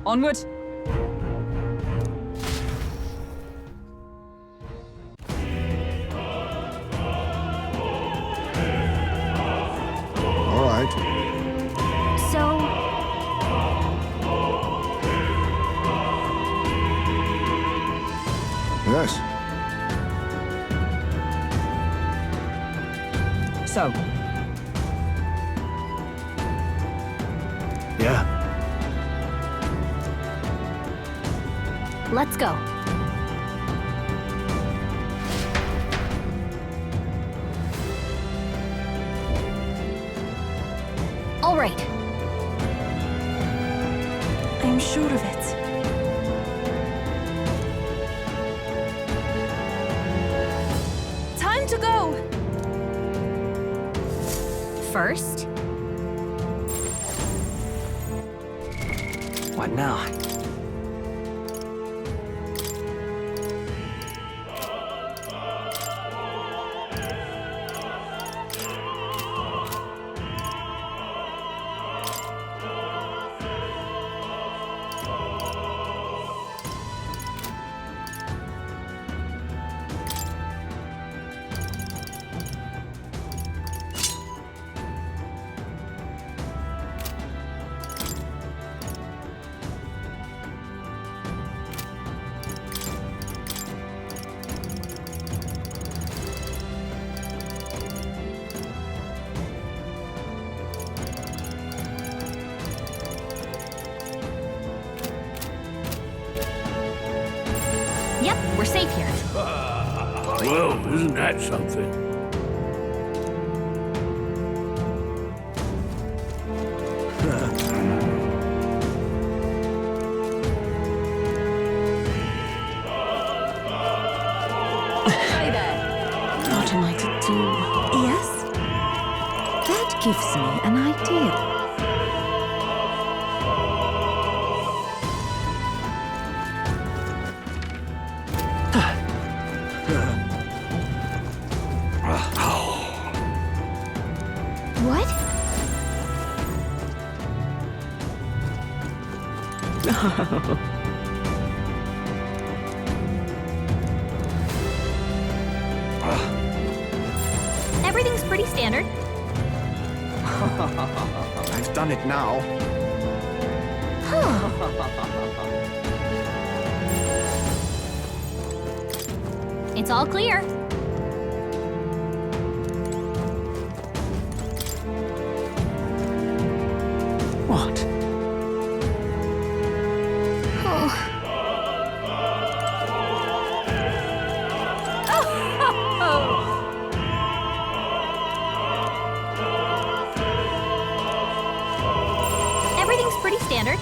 Onward. All right. So, Yes. So, Yeah. let's go. All right. I'm sure of it. Time to go! First, What now? Isn't that something? What am I to do? Yes? That gives me an idea. What? Everything's pretty standard. I've done it now. It's all clear. What? Everything's pretty standard.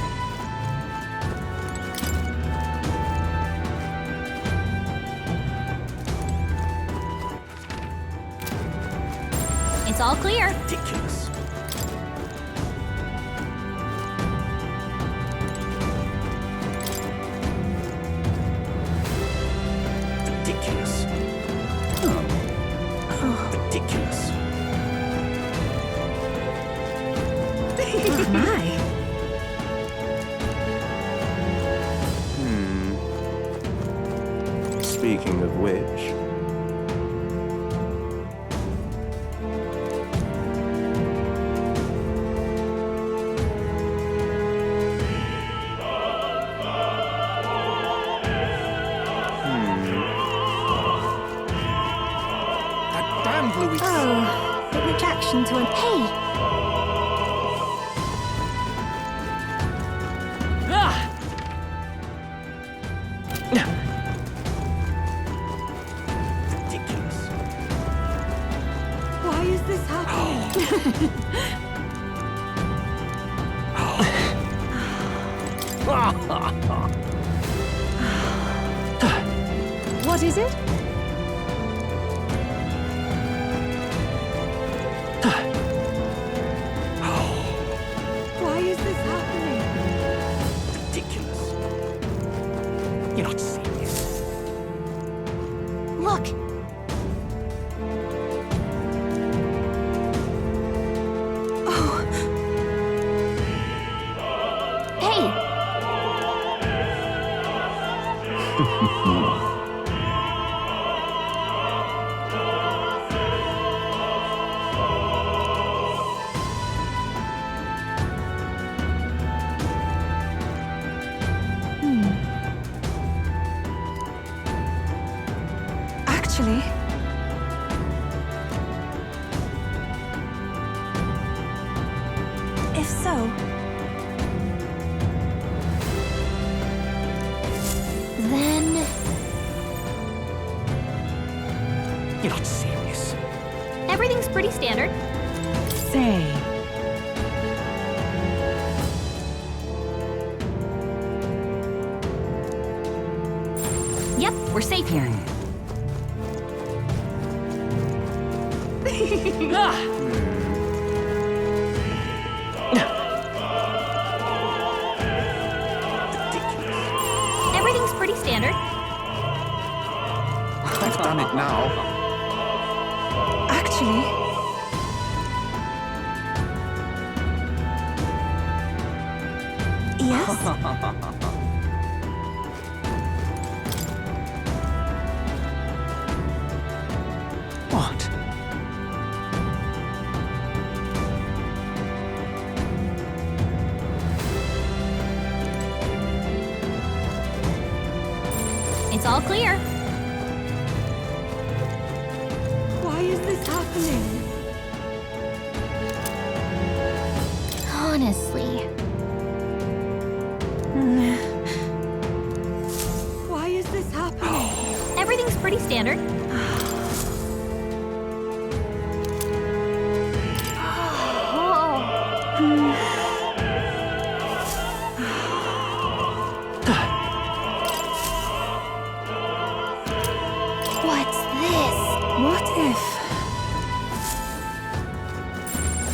It's all clear. Ridiculous. Ridiculous. Ridiculous. Oh my. Speaking of which, That damned Louis. Oh, the rejection to an... Hey! Ridiculous. Why is this happening? What is it? Why is this happening? Ridiculous. You're not serious. Look! Oh, Hey! actually... If so, Then... You're not serious. Everything's pretty standard. say... Yep, we're safe here. Everything's pretty standard. I've done it now. Actually... Yes? What? It's all clear. Why is this happening? Honestly. Why is this happening? Everything's pretty standard.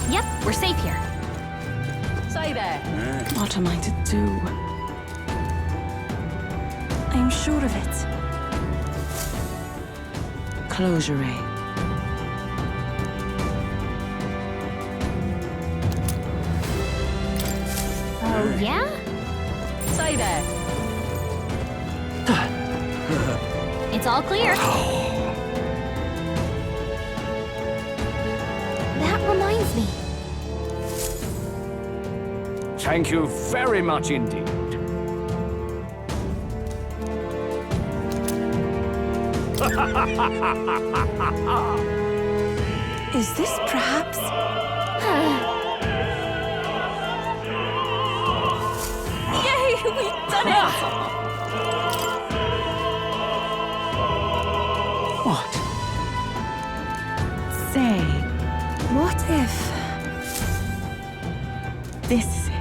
Yep, we're safe here. Stay there. What am I to do? I am sure of it. Closure. Oh, yeah? Stay there. It's all clear. That reminds me. Thank you very much indeed. Is this perhaps... Yay, we've done it! What? Say, what if... this is it?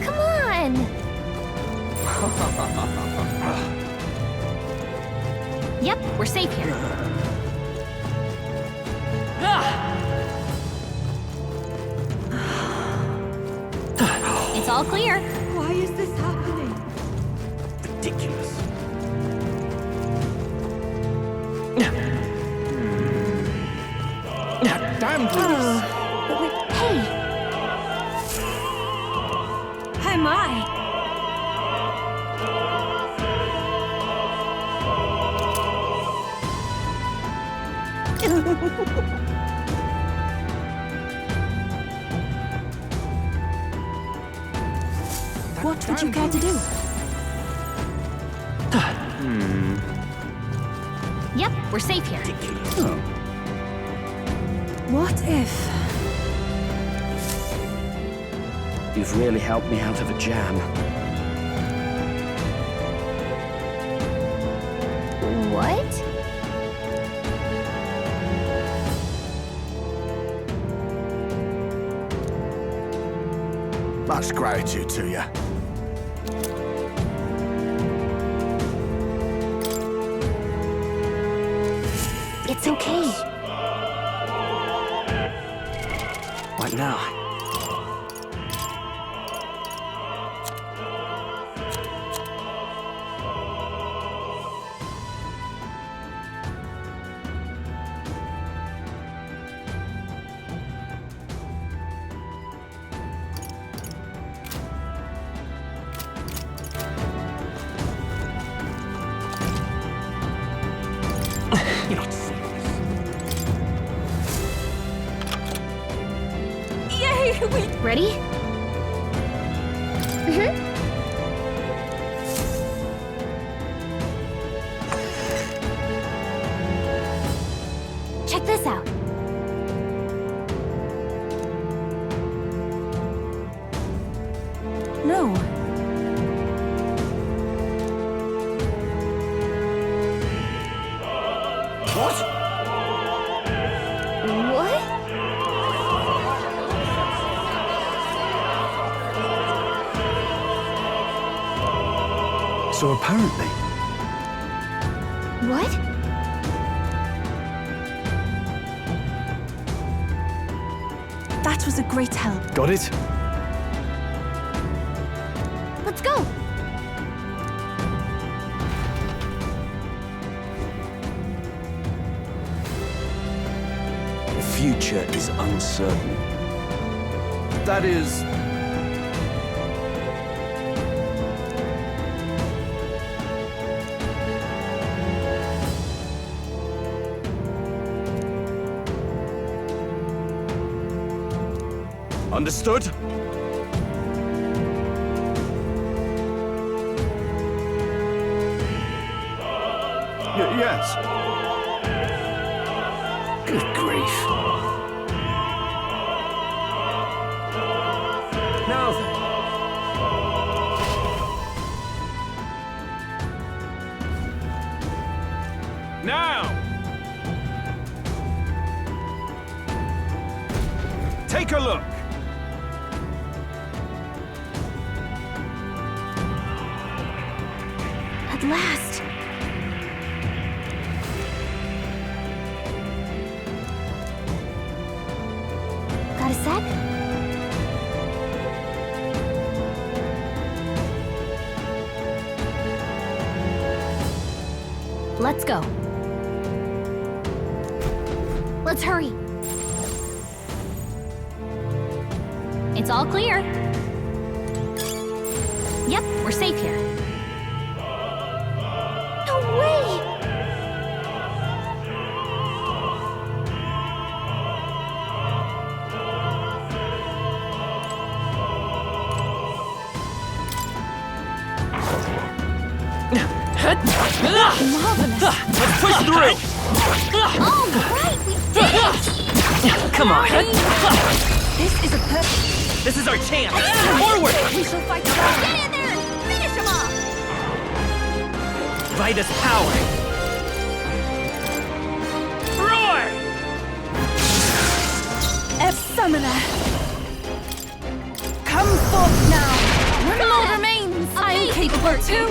Come on! Yep, we're safe here. It's all clear. Why is this happening? Ridiculous. Damn, Hey! Hi, my. What would you care to do? Yep, we're safe here. What if... You've really helped me out of a jam. What? Much gratitude to you. It's okay. What now? You're not serious. Yay, we... Ready? Check this out. No. What? What? So apparently, What? That was a great help. got it? Let's go. The future is uncertain. That is... Understood? Yes. Good grief. Now then. Now! Take a look. last. Got a sec? Let's go. Let's hurry. It's all clear. Yep, we're safe here. No way! Marvelous. Let's push through! All right, we did it! Come on! This is a perfect. This is our chance! Forward! We shall fight back. Get in there and finish him off! Vitus power! Roar! Summoner. Come forth now. One more remains. I am capable too.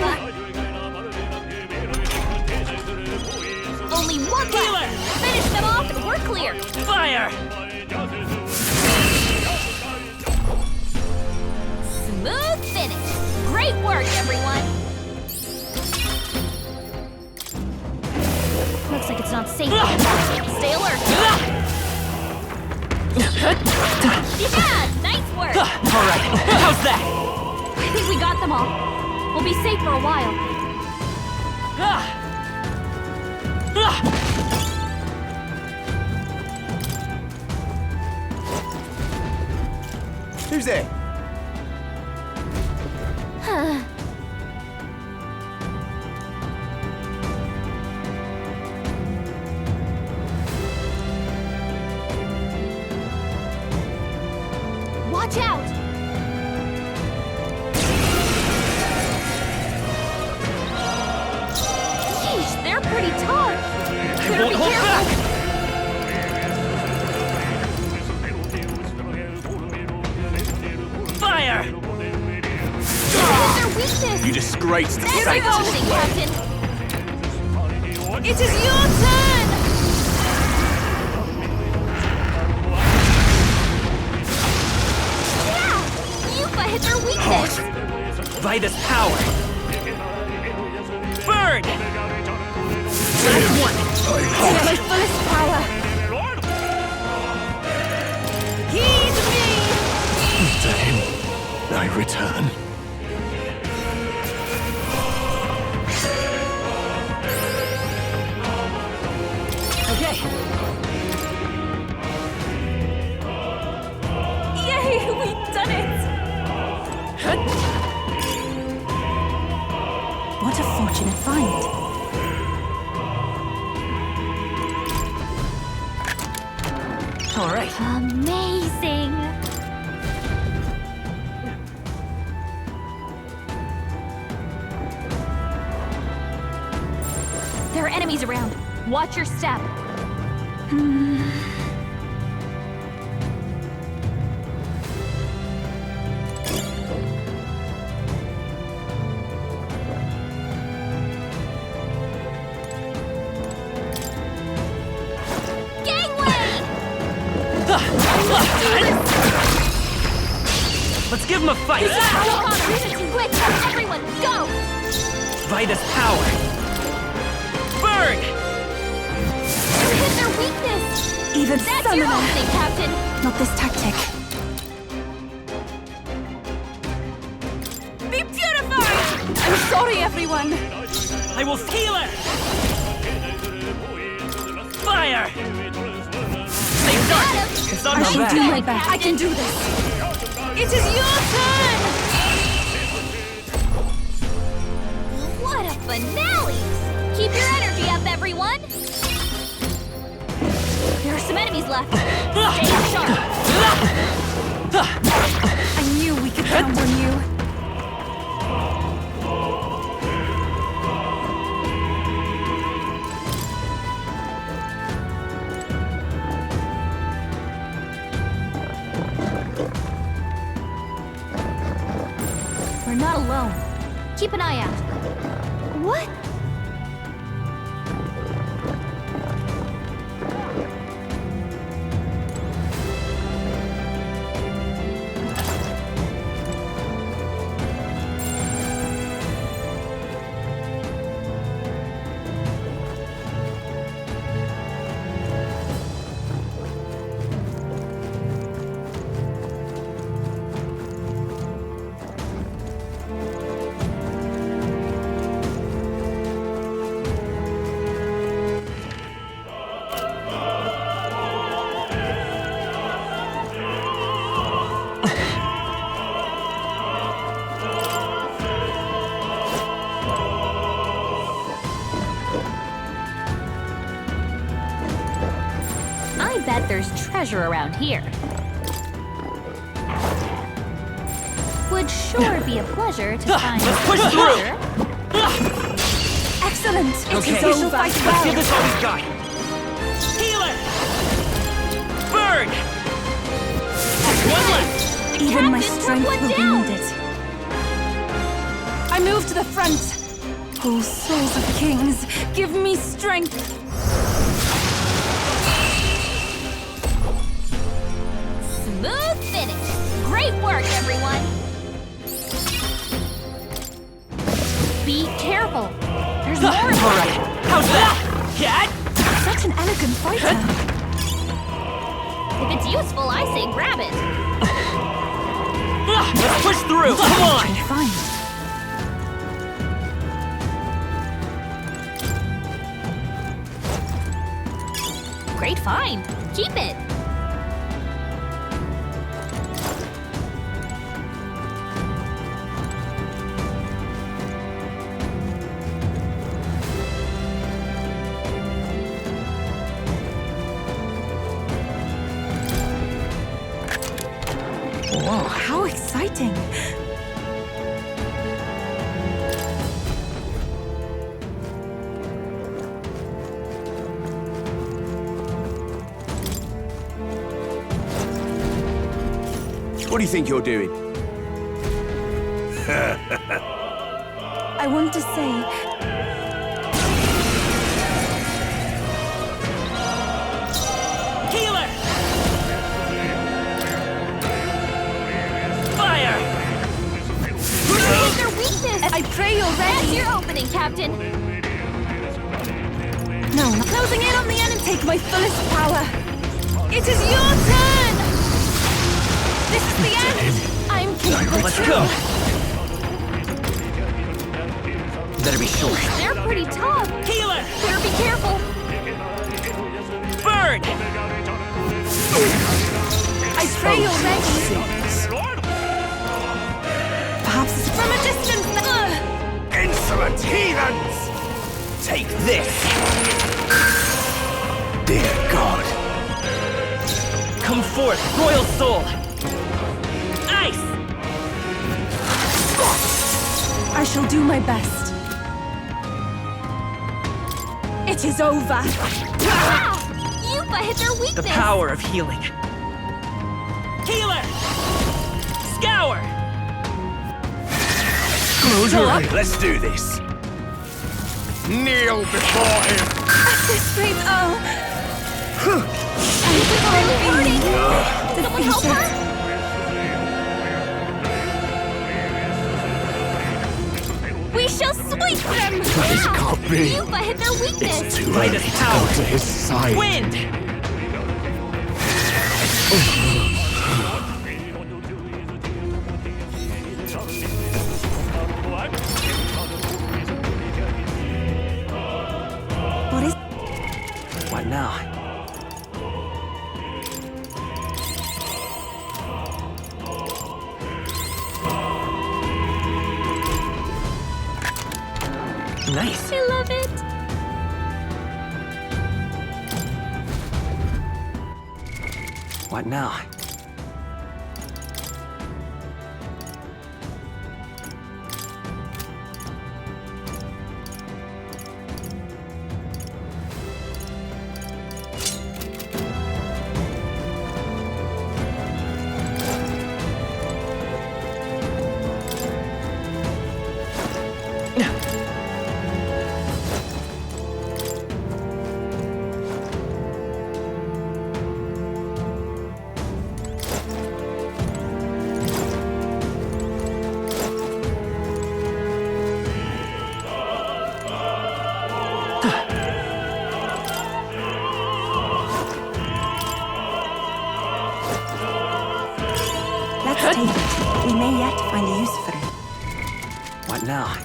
Only one left! Finish them off and we're clear! Fire! Smooth finish! Great work, everyone! Looks like it's not safe. Stay alert! Yeah! Nice work! Alright, how's that? I think we got them all. We'll be safe for a while. Who's there? Watch out! Yeesh, they're pretty tough. Better be careful. Fire! Hit their weakness. You disgraced the That's Sanctus. exhausting, Captain. It is your turn. Yeah! Yuffie hit their weakness. Vitus power! Burn! Last one! To my fullest power. Heed me. To him, I return. Okay. Yay, we've done it. What a fortunate find. All right. Amazing. There are enemies around. Watch your step. Let's give him a fight! Quick, everyone, go! Vitus power! Burn! You hit their weakness! Even That's your summoner. opening, Captain! Not this tactic. Be purified! I'm sorry, everyone. I will heal her! Fire! Got him! It's I not shall bad. do my best. I can do this. It is your turn! What a finale! Keep your energy up, everyone! There are some enemies left. Stay sharp! I knew we could count on you. We're not alone. Keep an eye out. What? I bet there's treasure around here. Would sure be a pleasure to find push treasure. Excellent! Okay, It is over. let's give this all we've got. Healer! Burn! One left! Even my Captain, strength we're will be down. needed. I move to the front. Oh, souls of kings, give me strength. Smooth finish. Great work, everyone. Be careful. There's more. All right, how's that? Cat? Such an elegant fighter. If it's useful, I say grab it. Let's push through. Come on. Fine. Great find. Keep it. Whoa, how exciting. What do you think you're doing? I want to say, Healer! Fire! Where's their weakness? I pray you're That's ready. your opening, Captain. No, I'm closing in on the end and take my fullest power. It is your turn! This is the end! I'm capable. Let's go! Better be sure. They're pretty tough. Healer! Better be careful. Burn! I pray you're ready. Perhaps it's from a distance. Insolent heathens! Take this! Dear God! Come forth, royal soul! Ice! I shall do my best. It is over. Ah! Yupa hit their weakness. The power of healing. Healer! Scour! Close your eyes. Let's do this. Kneel before him. At this rate, Someone help her? We shall sweep them! This can't be. Yupa hit their weakness! It's too early to go to his side. Wind! What is... What now? Nice. I love it! What now? Let's take it. We may yet find a use for it. What now?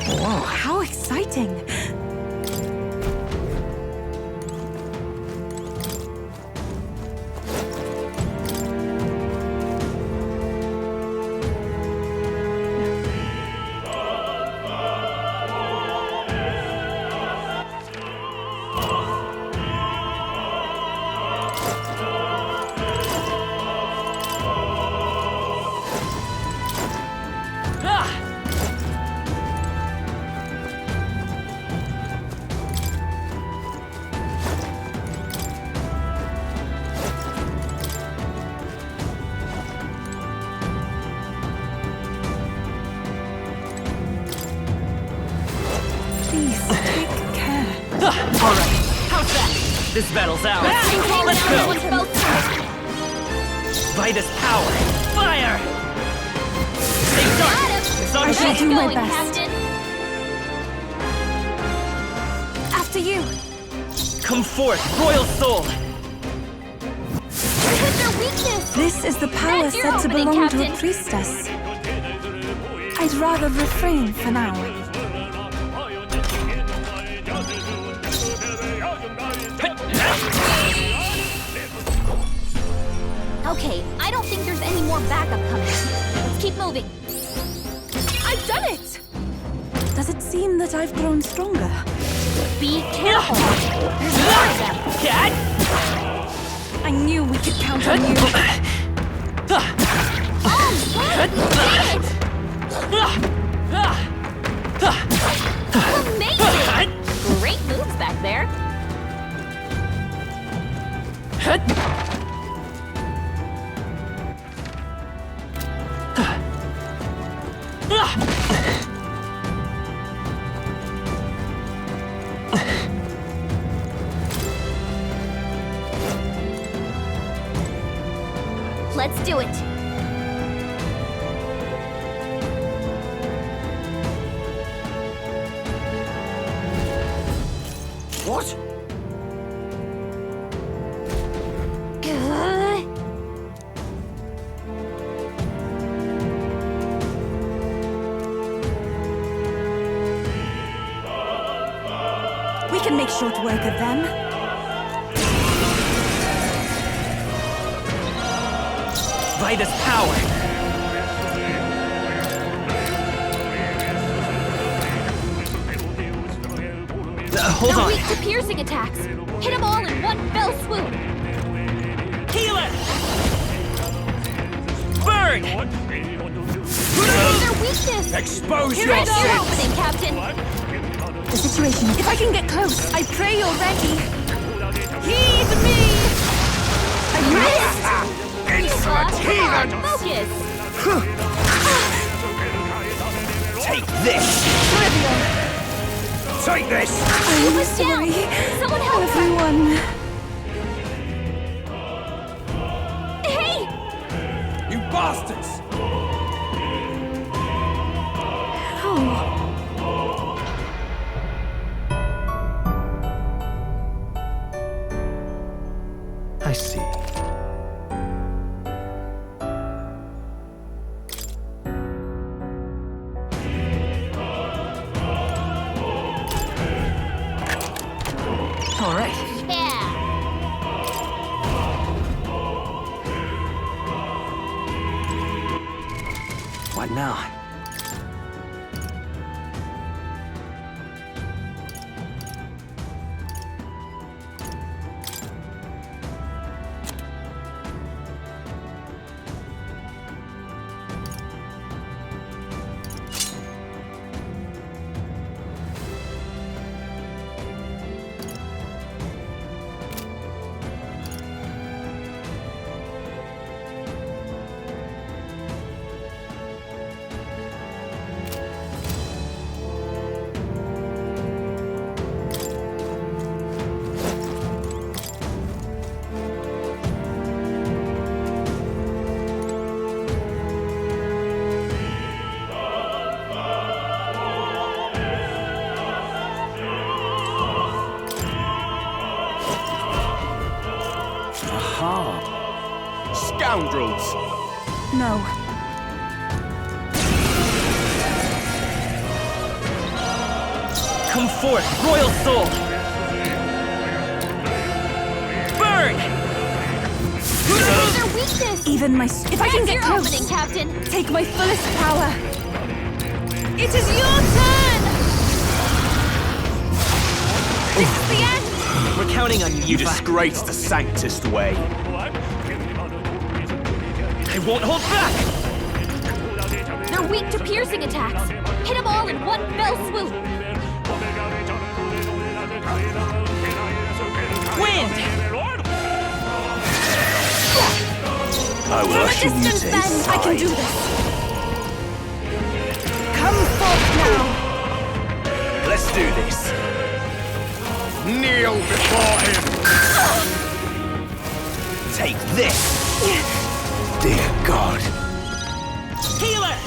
Whoa, how exciting! Please, take care. Alright, how's that? This battle's ours. Let's go! Vitus power! Fire! Stay sharp! It's on I shall me. do my best. After you. Come forth, royal soul! This is the power That's your said to opening, belong to a Captain. priestess. I'd rather refrain for now. Okay, I don't think there's any more backup coming. Let's keep moving. I've done it! Does it seem that I've grown stronger? Be careful! There's more of them! Cat! I knew we could count on you. Amazing! Great moves back there. Let's do it. What? We can make short work of them. Vitus power! Hold They're on! weak to piercing attacks. Hit them all in one fell swoop. Healer! Burn! Their weakness. Expose Here's your your sins! opening, Captain. The situation. If I can get close, I pray you're ready. Heed me! I missed! Insolent heathen! Focus! Take this! Trivial. Take this! I'm sorry. Someone help her! Everyone. Hey! You bastards! Oh. I see. All right. Yeah! What now? scoundrels! No. Come forth, royal soul! Burn! Their weakness! Even my... If I can That's get your close, opening, Captain! take my fullest power. It is your turn! This is the end! We're counting on you, You disgrace the Sanctist way. I won't hold back! They're weak to piercing attacks. Hit them all in one fell swoop. Wind! I will From a usher you distance, to his then, I can side. do this. Come forth now. Let's do this. Kneel before him! Take this! Dear God. Healer!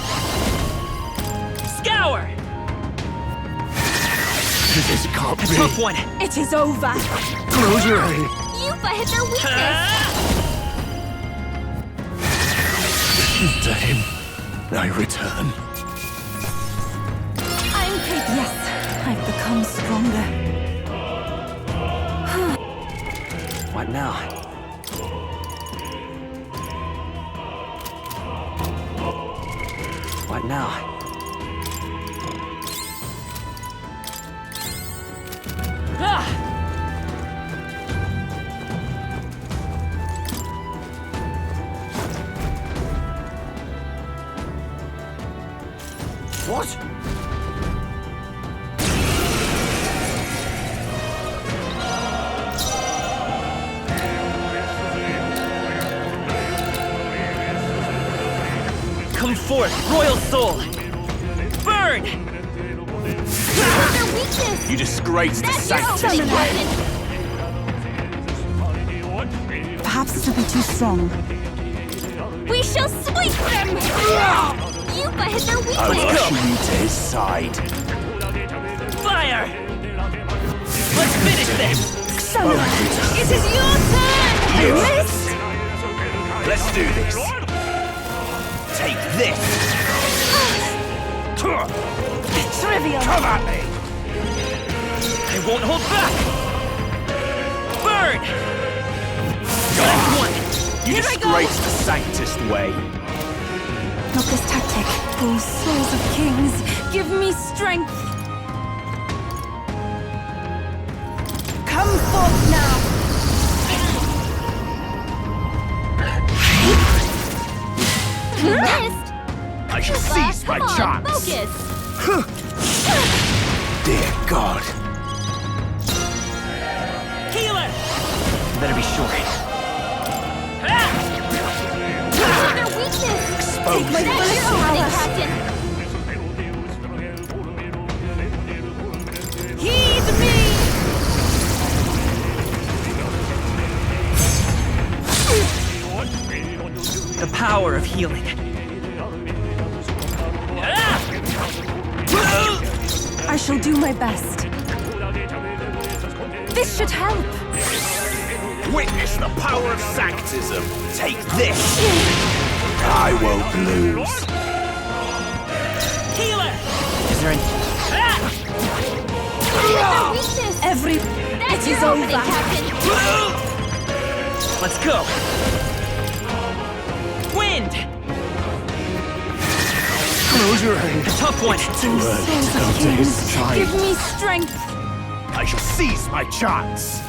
Scour! This can't A be. tough one! It is over. Close your eyes. Yufa hit their weakness. To him, I return. I'm capable. Yes, I've become stronger. What now? What now? Ah! What? Come forth, royal soul! Burn! Their weakness. You disgrace the That's your opening, Sanctist way. Captain. Perhaps it'll be too strong. We shall sweep them. Yufa hit their I will weakness. usher you to his side. Fire! Let's finish this! It is your turn. Yes. Let's do this. Take this. Trivial. Come at me. I won't hold back! Burn! Last one! You Here I go. disgrace the Sanctist way. Not this tactic. Oh, souls of kings, give me strength. Come forth now. You missed. I shall Yufa, seize my come on, chance. focus. Dear God. Healer! Better be sure. Their weakness. Expose my you. That's your opening, Captain. Heed me. The power of healing. I shall do my best. This should help. Witness the power of Sanctism. Take this. I won't lose. Healer! Is there any... Their weakness. Every... That's It is your opening, over. Captain. Let's go! Wind! Close your eyes. A tough one! Too early to Souls go of to his kings, side. give me strength. I shall seize my chance.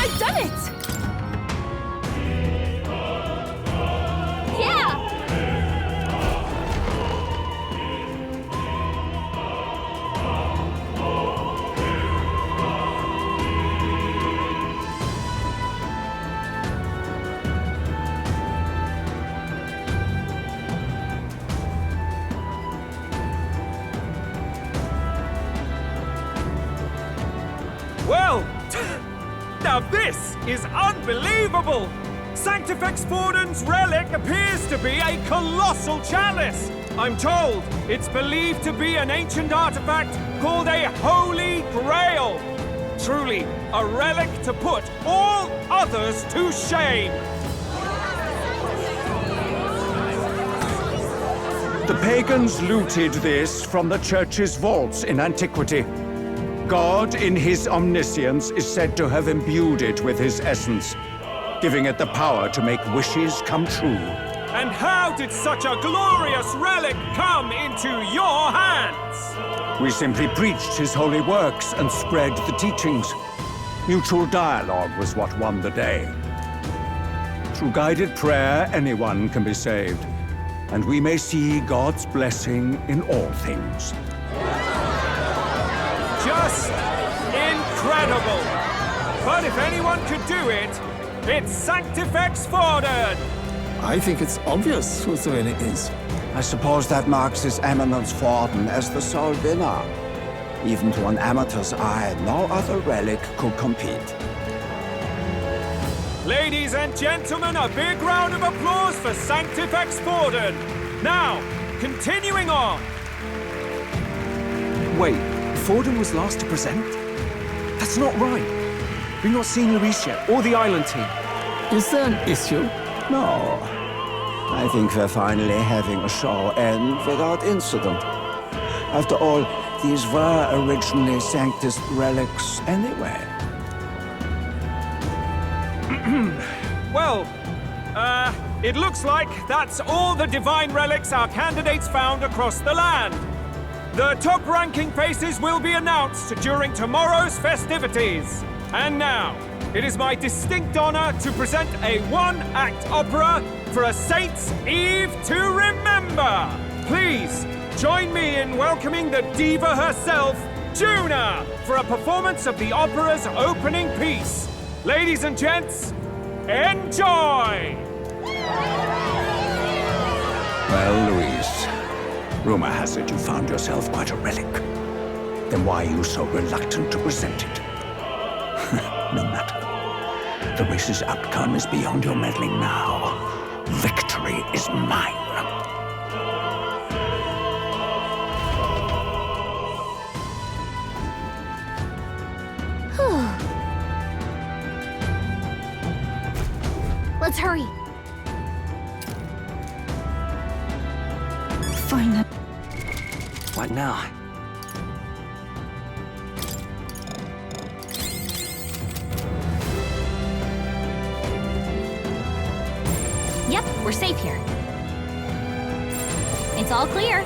I've done it. Yeah. Well, now this is unbelievable! Sanctifex Forden's relic appears to be a colossal chalice! I'm told it's believed to be an ancient artifact called a Holy Grail. Truly, a relic to put all others to shame. The pagans looted this from the church's vaults in antiquity. God, in his omniscience, is said to have imbued it with his essence, giving it the power to make wishes come true. And how did such a glorious relic come into your hands? We simply preached his holy works and spread the teachings. Mutual dialogue was what won the day. Through guided prayer, anyone can be saved, and we may see God's blessing in all things. Just incredible! But if anyone could do it, it's Sanctifex Forden! I think it's obvious whose win it is. I suppose that marks His Eminence Forden as the sole winner. Even to an amateur's eye, no other relic could compete. Ladies and gentlemen, a big round of applause for Sanctifex Forden! Now, continuing on! Wait, Forden was last to present? That's not right. We've not seen Luis yet, or the island team. Is there an issue? No. I think we're finally having a show end without incident. After all, these were originally Sanctus relics anyway. Well, it looks like that's all the divine relics our candidates found across the land. The top-ranking faces will be announced during tomorrow's festivities. And now, it is my distinct honor to present a one-act opera for a Saint's Eve to remember. Please, join me in welcoming the diva herself, Juna, for a performance of the opera's opening piece. Ladies and gents, enjoy! Well, Luis, rumor has it you found yourself quite a relic. Then why are you so reluctant to present it? No matter. The race's outcome is beyond your meddling now. Victory is mine. Let's hurry. Fine. What now? Yep, we're safe here. It's all clear.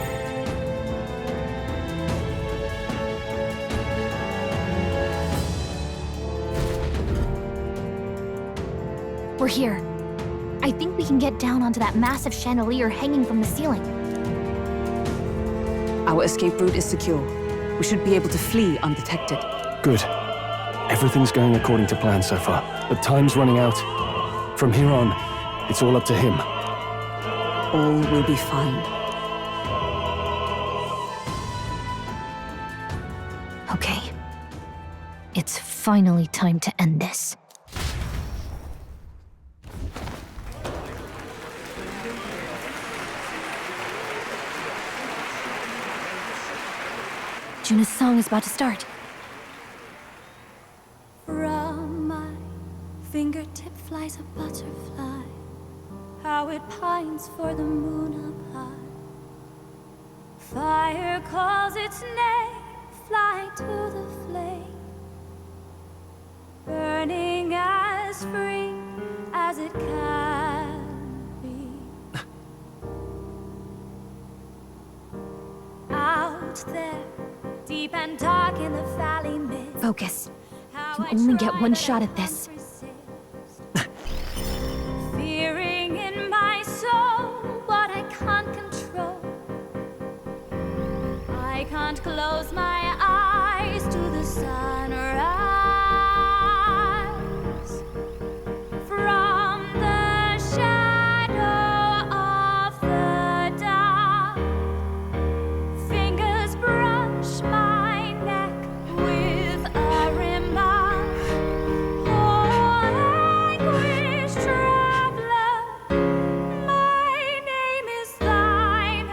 We're here. I think we can get down onto that massive chandelier hanging from the ceiling. Our escape route is secure. We should be able to flee undetected. Good. Everything's going according to plan so far, but time's running out. From here on, it's all up to him. All will be fine. Okay. It's finally time to end this. Juna's song is about to start. From my fingertip flies a butterfly, how it pines for the moon up high. Fire calls its name, fly to the flame, burning as free as it can be. Out there, deep and dark in the valley mid. Focus. You only get one shot at this. Fearing in my soul what I can't control. I can't close my eyes to the sunrise. From the shadow of the dark, fingers brush my neck with a remark. Oh, anguish traveler, my name is thine,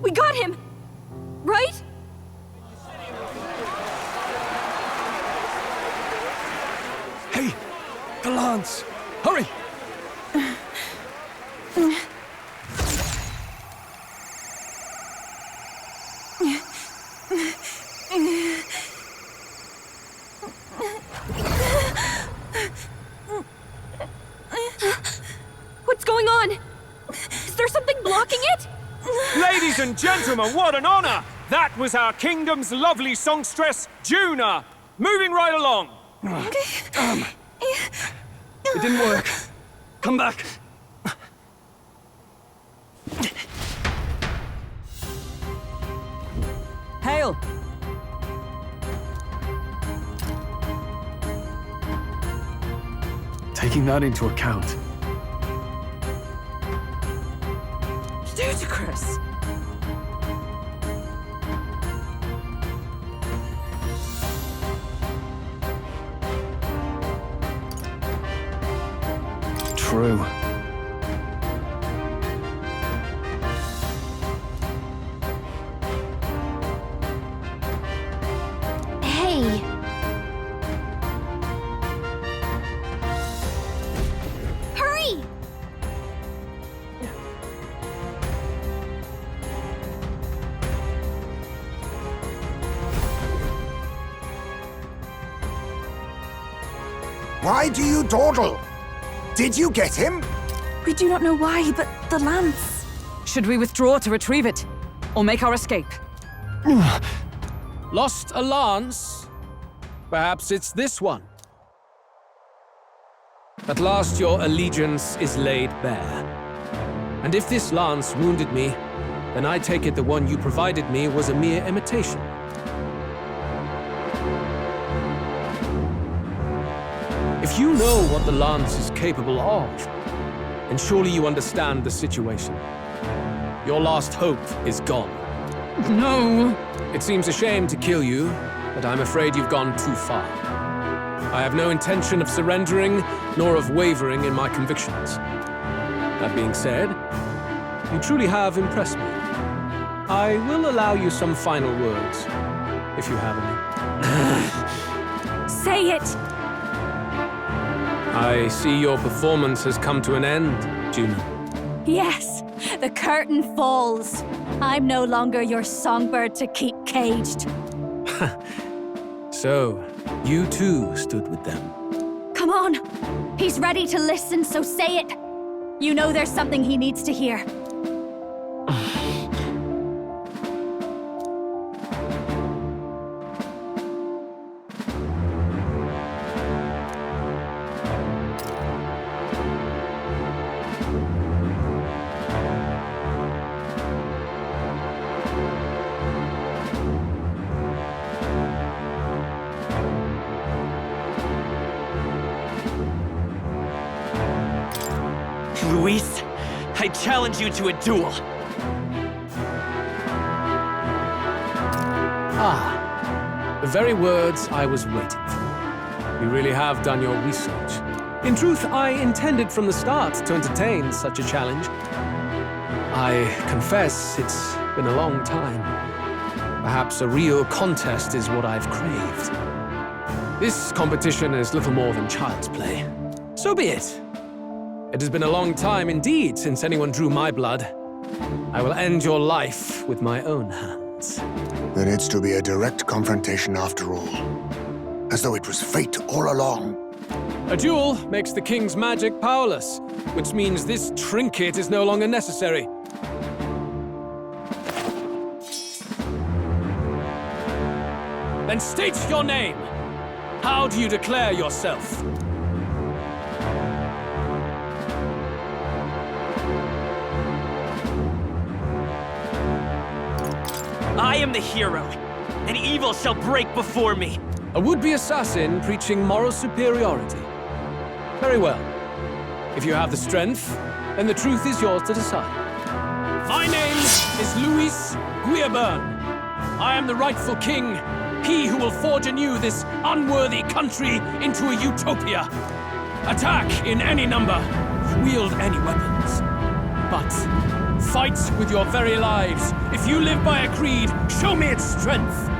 We got him! Right? Hey! The lance! Hurry! What's going on? Is there something blocking it? Ladies and gentlemen, what an honor! That was our kingdom's lovely songstress, Juna. Moving right along. It didn't work. Come back. Hail! Taking that into account. Ludicrous! True. Hey. Hurry! Why do you dawdle? Did you get him? We do not know why, but the lance... Should we withdraw to retrieve it? Or make our escape? Lost a lance? Perhaps it's this one. At last your allegiance is laid bare. And if this lance wounded me, then I take it the one you provided me was a mere imitation. If you know what the lance is capable of, then surely you understand the situation. Your last hope is gone. No! It seems a shame to kill you, but I'm afraid you've gone too far. I have no intention of surrendering, nor of wavering in my convictions. That being said, you truly have impressed me. I will allow you some final words, if you have any. Say it! I see your performance has come to an end, Juna. Yes, the curtain falls. I'm no longer your songbird to keep caged. So, you too stood with them. Come on. He's ready to listen, so say it. You know there's something he needs to hear. Luis, I challenge you to a duel. Ah, the very words I was waiting for. You really have done your research. In truth, I intended from the start to entertain such a challenge. I confess it's been a long time. Perhaps a real contest is what I've craved. This competition is little more than child's play. So be it. It has been a long time indeed since anyone drew my blood. I will end your life with my own hands. Then it's to be a direct confrontation after all. As though it was fate all along. A duel makes the king's magic powerless, which means this trinket is no longer necessary. Then state your name. How do you declare yourself? I am the hero, and evil shall break before me. A would-be assassin preaching moral superiority. Very well. If you have the strength, then the truth is yours to decide. My name is Luis Guillaburn. I am the rightful king He who will forge anew this unworthy country into a utopia. Attack in any number. Wield any weapons. But fight with your very lives. If you live by a creed, show me its strength.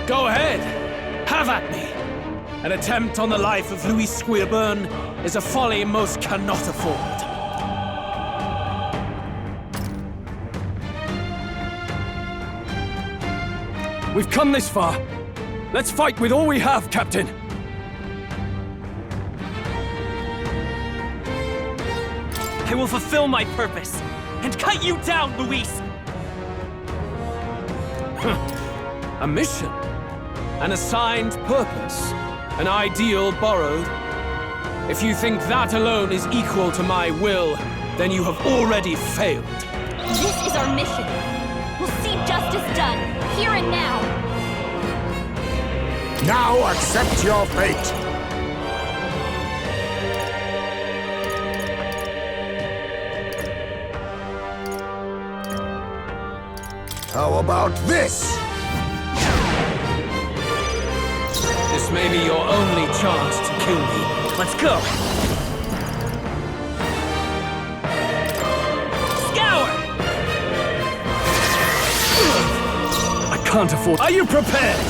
Go ahead! Have at me! An attempt on the life of Louis Squeerburn is a folly most cannot afford. We've come this far. Let's fight with all we have, Captain. I will fulfill my purpose and cut you down, Luis! A mission? An assigned purpose? An ideal borrowed? If you think that alone is equal to my will, then you have already failed. This is our mission. We'll see justice done, here and now. Now accept your fate! How about this? This may be your only chance to kill me. Let's go! Scour! I can't afford... Are you prepared?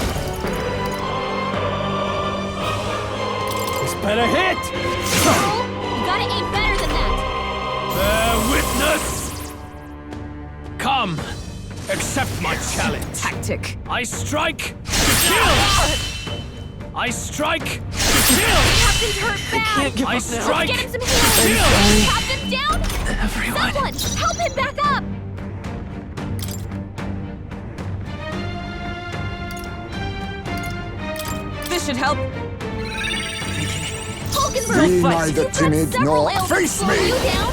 This better hit! You gotta aim better than that! Bear witness! Come! Accept my challenge. Tactic. I strike to kill! I strike to kill! Captain's hurt bad! I strike Let's get him some to healing! kill! Captain's down! Everyone! Someone, help him back up! This should help. Hulkenberg! Be neither timid nor face me! You down?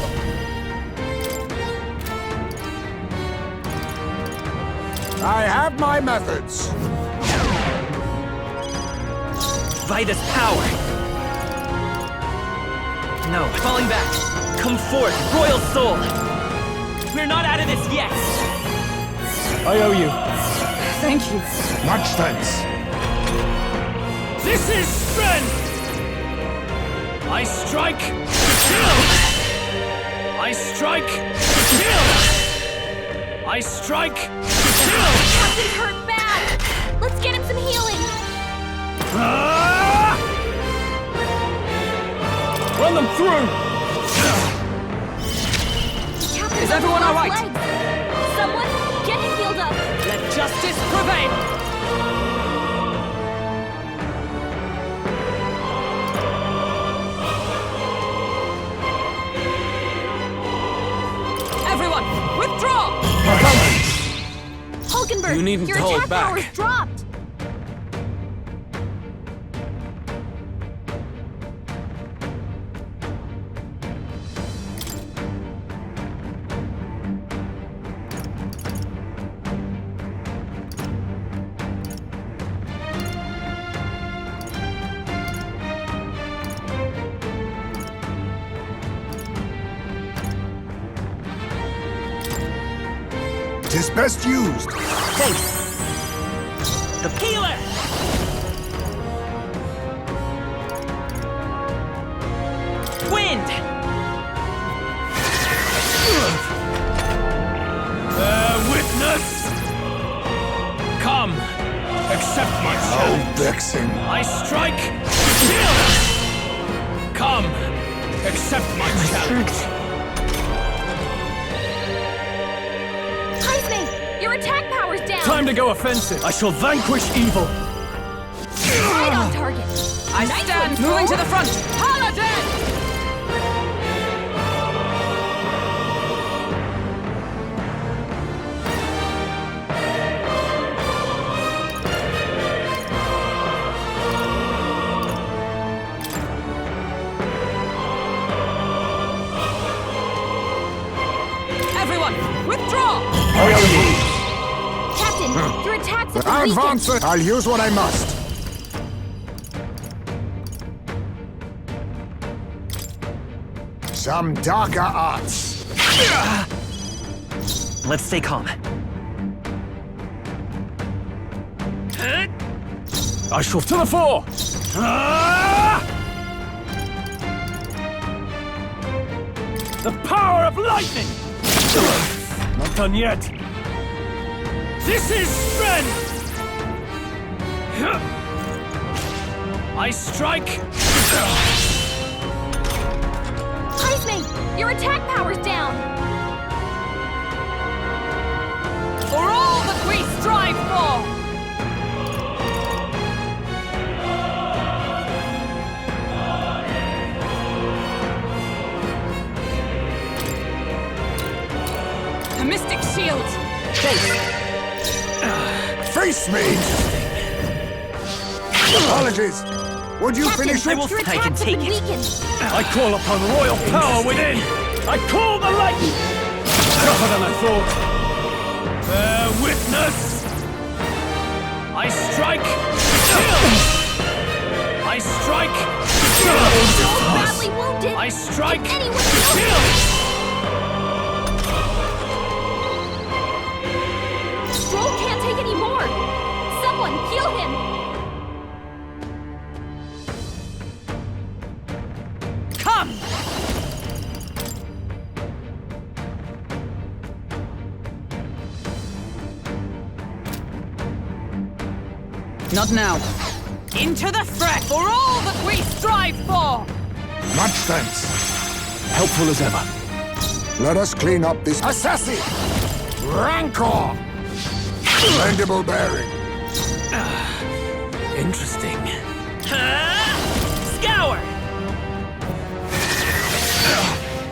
I have my methods. Vida's power! No, falling back! Come forth, royal soul! We're not out of this yet! I owe you. Thank you. Much thanks. This is strength! I strike to kill! I strike to kill! I strike to kill! Captain's hurt bad! Let's get him some healing! Run them through! Captain's Is everyone all right? legs. Someone, get him healed up! Let justice prevail! Everyone, withdraw! Hulkenberg, You needn't your hold attack back. power's dropped! Tis best used. Thanks! The peeler! Wind! Bear witness! Come! Accept my challenge! How vexing. I strike to kill! Come! Accept my challenge! Your attack power's down! Time to go offensive. I shall vanquish evil. Right on target! I Nice stand one, moving fool. to the front. Paladin! Your attacks have I'll been advance weakened. it. I'll use what I must. Some darker arts. Let's stay calm. I shove to the fore! The power of lightning! Not done yet. This is strength! I strike! Ice Mage, your attack power's down. For all that we strive for! The Mystic Shield! Face me! Apologies. Would you finish it? Your attacks have been weakened. I call upon royal power within! I call the lightning! Tougher than I thought! Bear witness! I strike! Kill! I strike! So badly wounded. I strike! Can anyone help? Kill! Stroll can't take any more. Someone heal him. Come! Not now. Into the threat for all that we strive for! Much thanks. Helpful as ever. Let us clean up this assassin! Rancor! Bendable bearing. Interesting. Scour!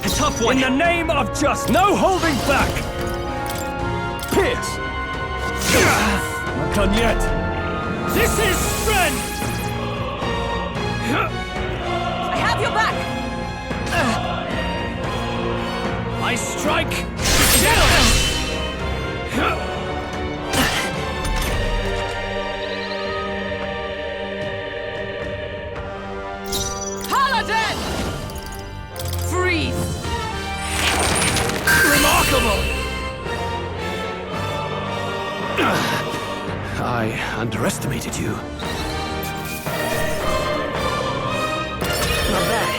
A tough one! In the name of just no holding back! Pierce! Not done yet. This is strength! I have your back! I strike! Kill! Paladin! Freeze! Remarkable! I underestimated you. Not bad.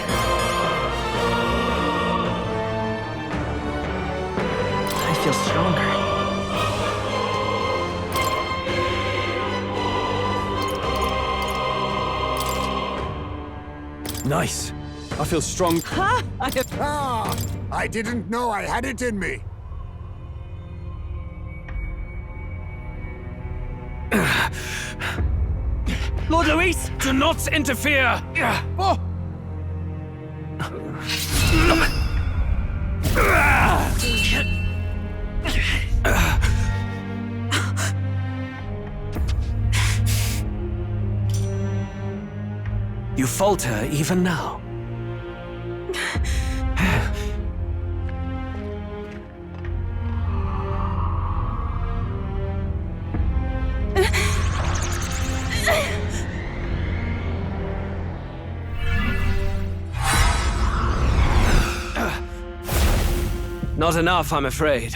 I feel stronger. Nice. I feel strong. Huh? I didn't know I had it in me. Lord Luis, do not interfere! Oh. You falter even now. Not enough, I'm afraid.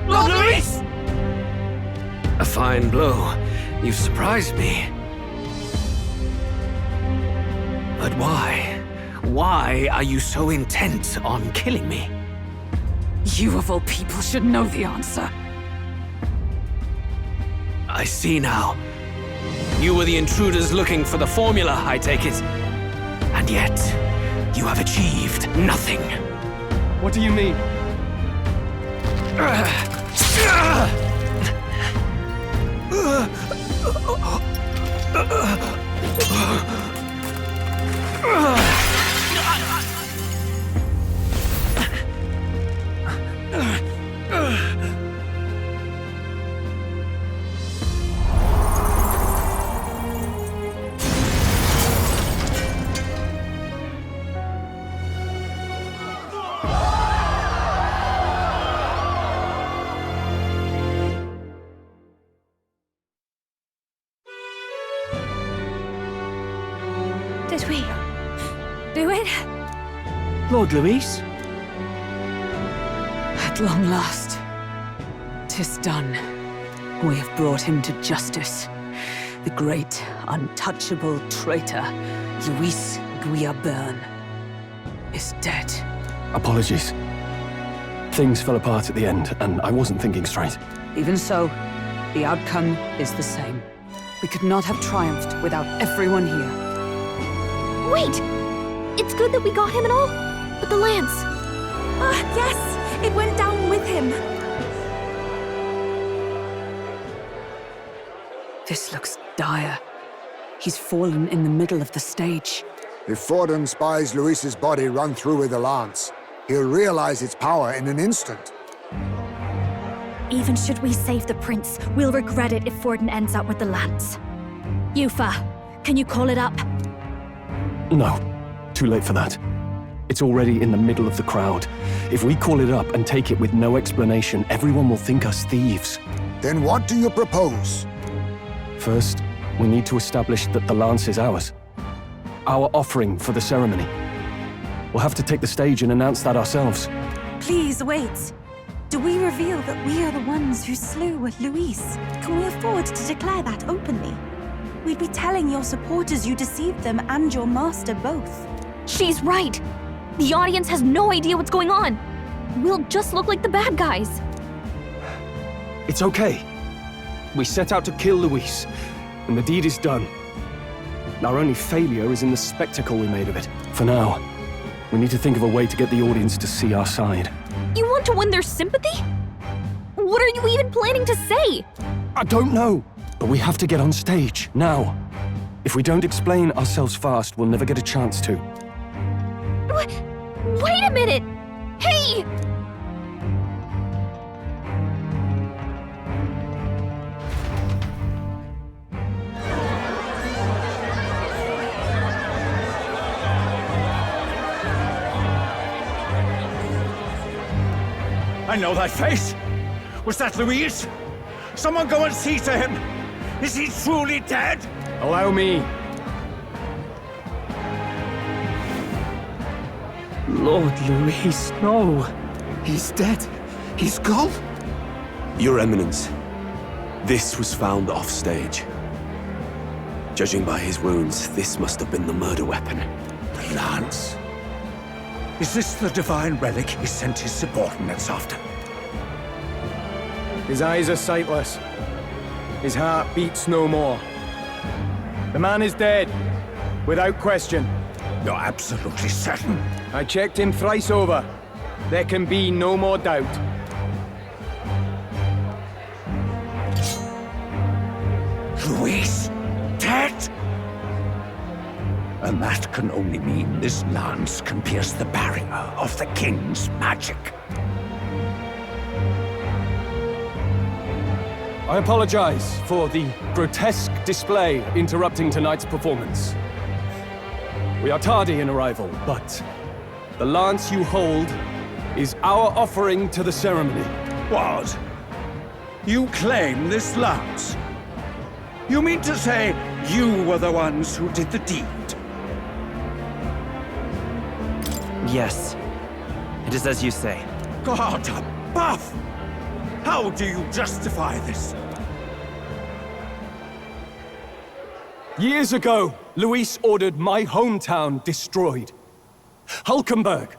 Lord Luis! A fine blow. You've surprised me. But why? Why are you so intent on killing me? You of all people should know the answer. I see now. You were the intruders looking for the formula, I take it. And yet, you have achieved nothing. What do you mean? Did we do it? Lord Luis? At long last, 'tis done. We have brought him to justice. The great, untouchable traitor, Luis Guillaburn, is dead. Apologies. Things fell apart at the end, and I wasn't thinking straight. Even so, the outcome is the same. We could not have triumphed without everyone here. Wait! It's good that we got him and all, but the lance... Ah, yes! It went down with him! This looks dire. He's fallen in the middle of the stage. If Forden spies Luis's body run through with a lance, he'll realize its power in an instant. Even should we save the prince, we'll regret it if Forden ends up with the lance. Yufa, can you call it up? No, too late for that. It's already in the middle of the crowd. If we call it up and take it with no explanation, everyone will think us thieves. Then what do you propose? First, we need to establish that the lance is ours. Our offering for the ceremony. We'll have to take the stage and announce that ourselves. Please wait. Do we reveal that we are the ones who slew Luis? Can we afford to declare that openly? We'd be telling your supporters you deceived them and your master both. She's right! The audience has no idea what's going on. We'll just look like the bad guys. It's okay. We set out to kill Luis, and the deed is done. Our only failure is in the spectacle we made of it. For now, we need to think of a way to get the audience to see our side. You want to win their sympathy? What are you even planning to say? I don't know, but we have to get on stage, now. If we don't explain ourselves fast, we'll never get a chance to. Wait a minute! Hey! I know that face. Was that Luis? Someone go and see to him. Is he truly dead? Allow me. Lord Luis, no. He's dead. He's gone. Your Eminence, this was found off-stage. Judging by his wounds, this must have been the murder weapon. The lance? Is this the divine relic he sent his subordinates after? His eyes are sightless. His heart beats no more. The man is dead, without question. You're absolutely certain? I checked him thrice over. There can be no more doubt. Luis? Dead? And that can only mean this lance can pierce the barrier of the king's magic. I apologize for the grotesque display interrupting tonight's performance. We are tardy in arrival, but the lance you hold is our offering to the ceremony. What? You claim this lance? You mean to say you were the ones who did the deed? Yes. It is as you say. God above! How do you justify this? Years ago, Luis ordered my hometown destroyed. Hulkenberg,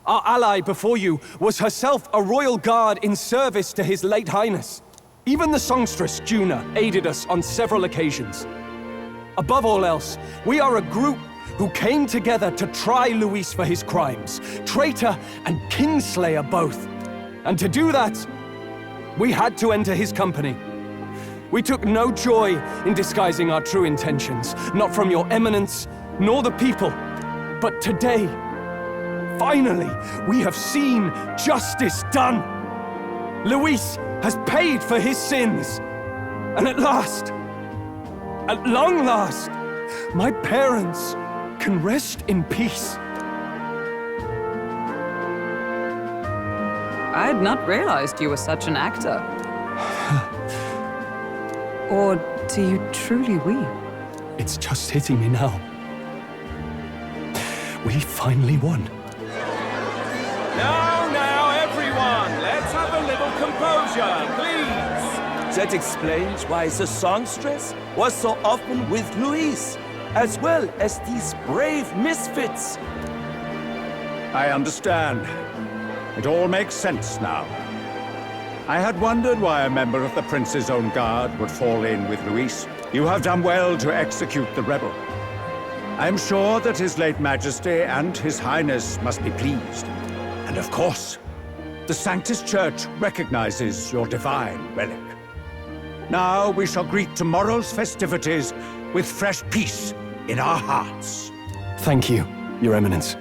our ally before you, was herself a royal guard in service to His late Highness. Even the songstress, Juna, aided us on several occasions. Above all else, we are a group who came together to try Luis for his crimes, traitor and kingslayer both. And to do that, we had to enter his company. We took no joy in disguising our true intentions, not from your eminence, nor the people. But today, finally, we have seen justice done. Luis has paid for his sins. And at last, at long last, my parents can rest in peace. I had not realized you were such an actor. Or do you truly weep? It's just hitting me now. We finally won. Now, everyone, let's have a little composure, please. That explains why the songstress was so often with Louise, as well as these brave misfits. I understand. It all makes sense now. I had wondered why a member of the Prince's own guard would fall in with Luis. You have done well to execute the rebel. I am sure that His late Majesty and His Highness must be pleased. And of course, the Sanctus Church recognizes your divine relic. Now we shall greet tomorrow's festivities with fresh peace in our hearts. Thank you, Your Eminence.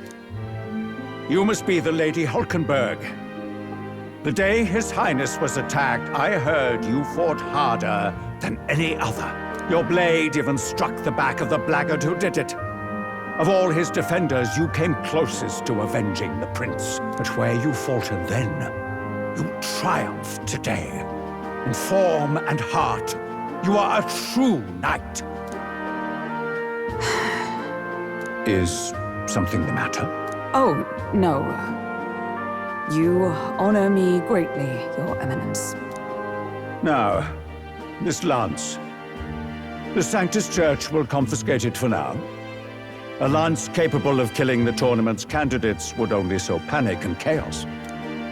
You must be the Lady Hulkenberg. The day His Highness was attacked, I heard you fought harder than any other. Your blade even struck the back of the blackguard who did it. Of all his defenders, you came closest to avenging the prince. But where you faltered then, you triumphed today. In form and heart, you are a true knight. Is something the matter? Oh, no. You honor me greatly, Your Eminence. Now, this lance. The Sanctus Church will confiscate it for now. A lance capable of killing the tournament's candidates would only sow panic and chaos.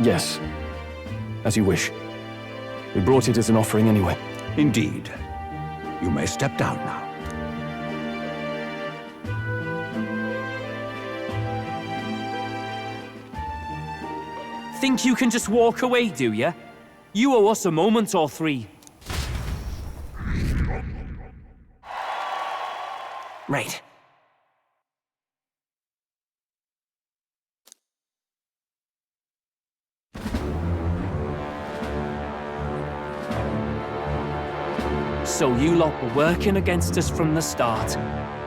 Yes. As you wish. We brought it as an offering anyway. Indeed. You may step down now. Think you can just walk away, do ya? You owe us a moment or three. Right. So you lot were working against us from the start.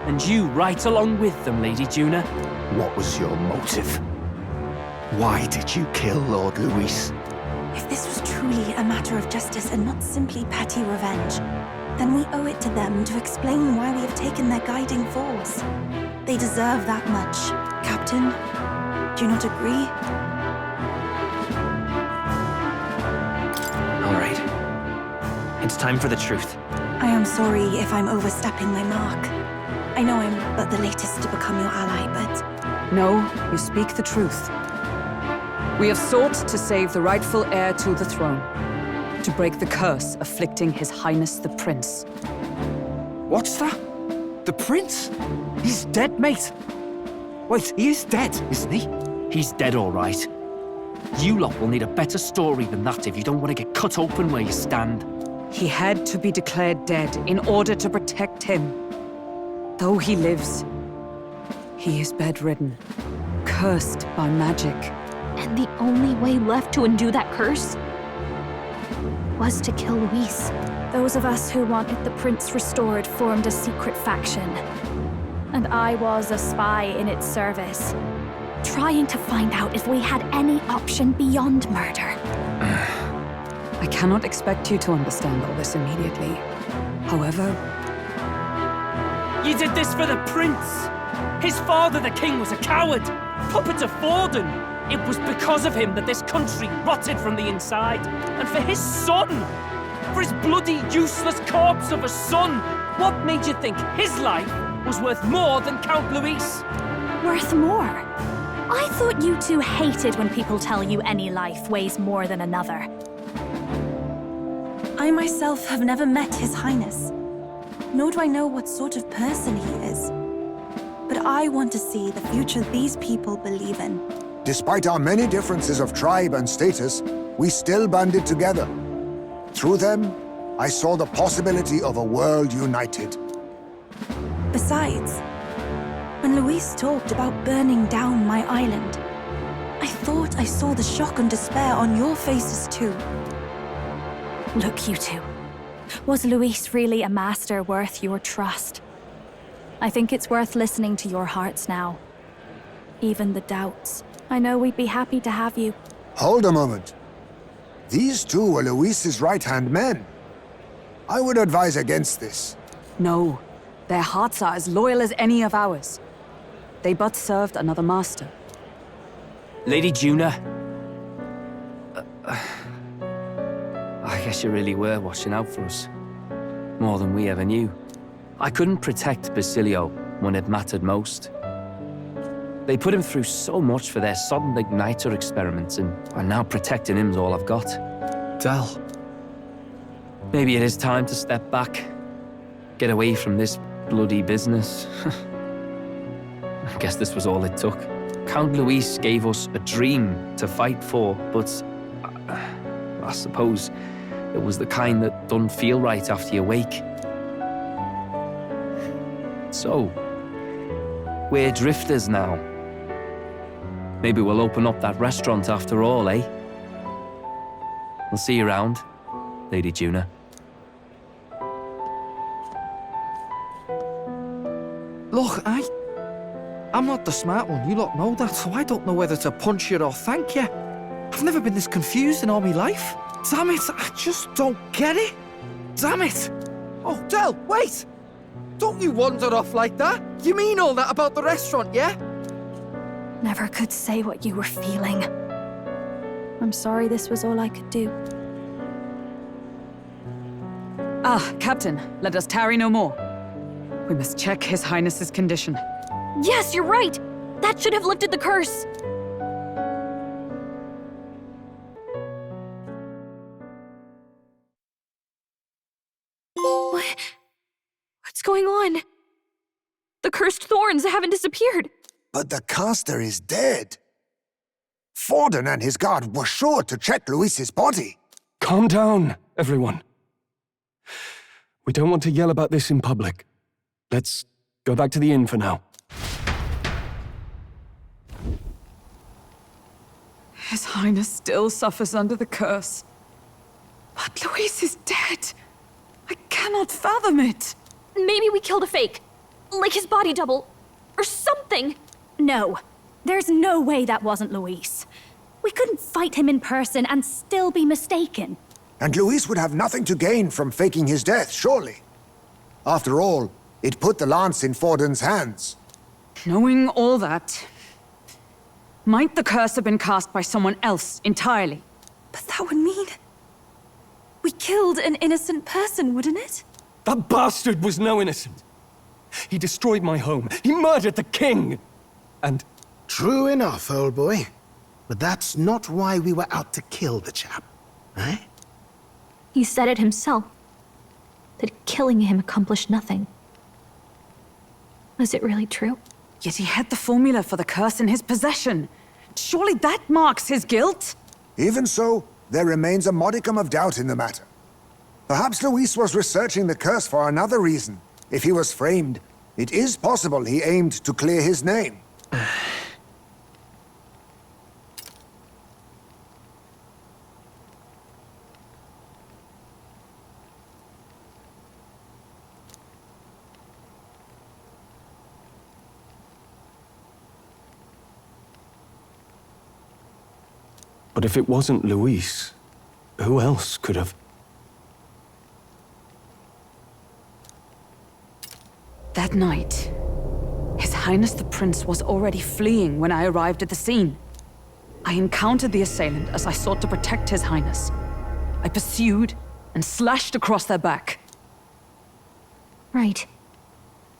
And you right along with them, Lady Juna. What was your motive? Why did you kill Lord Luis? If this was truly a matter of justice and not simply petty revenge, then we owe it to them to explain why we have taken their guiding force. They deserve that much. Captain, do you not agree? All right. It's time for the truth. I am sorry if I'm overstepping my mark. I know I'm but the latest to become your ally, but... No, you speak the truth. We have sought to save the rightful heir to the throne, to break the curse afflicting His Highness the Prince. What's that? The Prince? He's dead, mate. Wait, he is dead, isn't he? He's dead, all right. You lot will need a better story than that if you don't want to get cut open where you stand. He had to be declared dead in order to protect him. Though he lives, he is bedridden, cursed by magic. And the only way left to undo that curse was to kill Luis. Those of us who wanted the prince restored formed a secret faction. And I was a spy in its service, trying to find out if we had any option beyond murder. I cannot expect you to understand all this immediately. However... You did this for the prince! His father, the king, was a coward! Puppet of Forden! It was because of him that this country rotted from the inside. And for his son! For his bloody, useless corpse of a son! What made you think his life was worth more than Count Luis? Worth more? I thought you two hated when people tell you any life weighs more than another. I myself have never met His Highness, nor do I know what sort of person he is. But I want to see the future these people believe in. Despite our many differences of tribe and status, we still banded together. Through them, I saw the possibility of a world united. Besides, when Luis talked about burning down my island, I thought I saw the shock and despair on your faces too. Look, you two. Was Luis really a master worth your trust? I think it's worth listening to your hearts now. Even the doubts. I know we'd be happy to have you. Hold a moment. These two were Luis's right-hand men. I would advise against this. No. Their hearts are as loyal as any of ours. They but served another master. Lady Juna. I guess you really were watching out for us. More than we ever knew. I couldn't protect Basilio when it mattered most. They put him through so much for their sudden igniter experiments, and now protecting him's all I've got. Del. Maybe it is time to step back. Get away from this bloody business. I guess this was all it took. Count Luis gave us a dream to fight for, but I suppose it was the kind that don't feel right after you wake. So, we're drifters now. Maybe we'll open up that restaurant after all, eh? We'll see you around, Lady Juna. Look, I'm not the smart one, you lot know that, so I don't know whether to punch you or thank you. I've never been this confused in all my life. Damn it, I just don't get it. Damn it. Oh, Del, wait! Don't you wander off like that? You mean all that about the restaurant, yeah? Never could say what you were feeling. I'm sorry this was all I could do. Ah, Captain, let us tarry no more. We must check His Highness's condition. Yes, you're right! That should have lifted the curse! What's going on? The cursed thorns haven't disappeared. But the caster is dead. Forden and his guard were sure to check Luis's body. Calm down, everyone. We don't want to yell about this in public. Let's go back to the inn for now. His Highness still suffers under the curse. But Luis is dead. I cannot fathom it. Maybe we killed a fake. Like his body double. Or something. No. There's no way that wasn't Luis. We couldn't fight him in person and still be mistaken. And Luis would have nothing to gain from faking his death, surely. After all, it put the lance in Forden's hands. Knowing all that, might the curse have been cast by someone else entirely? But that would mean... we killed an innocent person, wouldn't it? That bastard was no innocent. He destroyed my home. He murdered the king. And... True enough, old boy. But that's not why we were out to kill the chap, right? He said it himself. That killing him accomplished nothing. Was it really true? Yet he had the formula for the curse in his possession. Surely that marks his guilt? Even so, there remains a modicum of doubt in the matter. Perhaps Luis was researching the curse for another reason. If he was framed, it is possible he aimed to clear his name. But if it wasn't Luis, who else could have... That night, His Highness the Prince was already fleeing when I arrived at the scene. I encountered the assailant as I sought to protect His Highness. I pursued and slashed across their back. Right.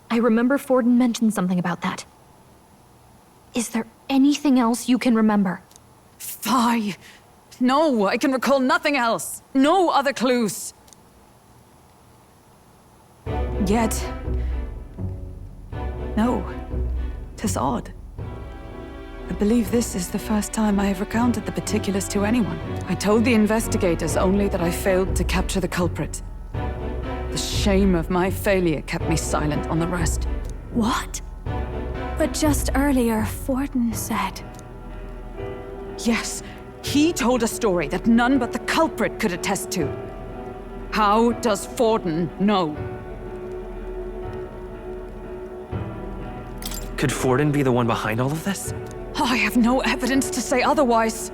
I remember Forden mentioned something about that. Is there anything else you can remember? Fie! No, I can recall nothing else. No other clues. Yet... no. 'Tis odd. I believe this is the first time I have recounted the particulars to anyone. I told the investigators only that I failed to capture the culprit. The shame of my failure kept me silent on the rest. What? But just earlier, Forden said... Yes, he told a story that none but the culprit could attest to. How does Forden know? Could Forden be the one behind all of this? I have no evidence to say otherwise.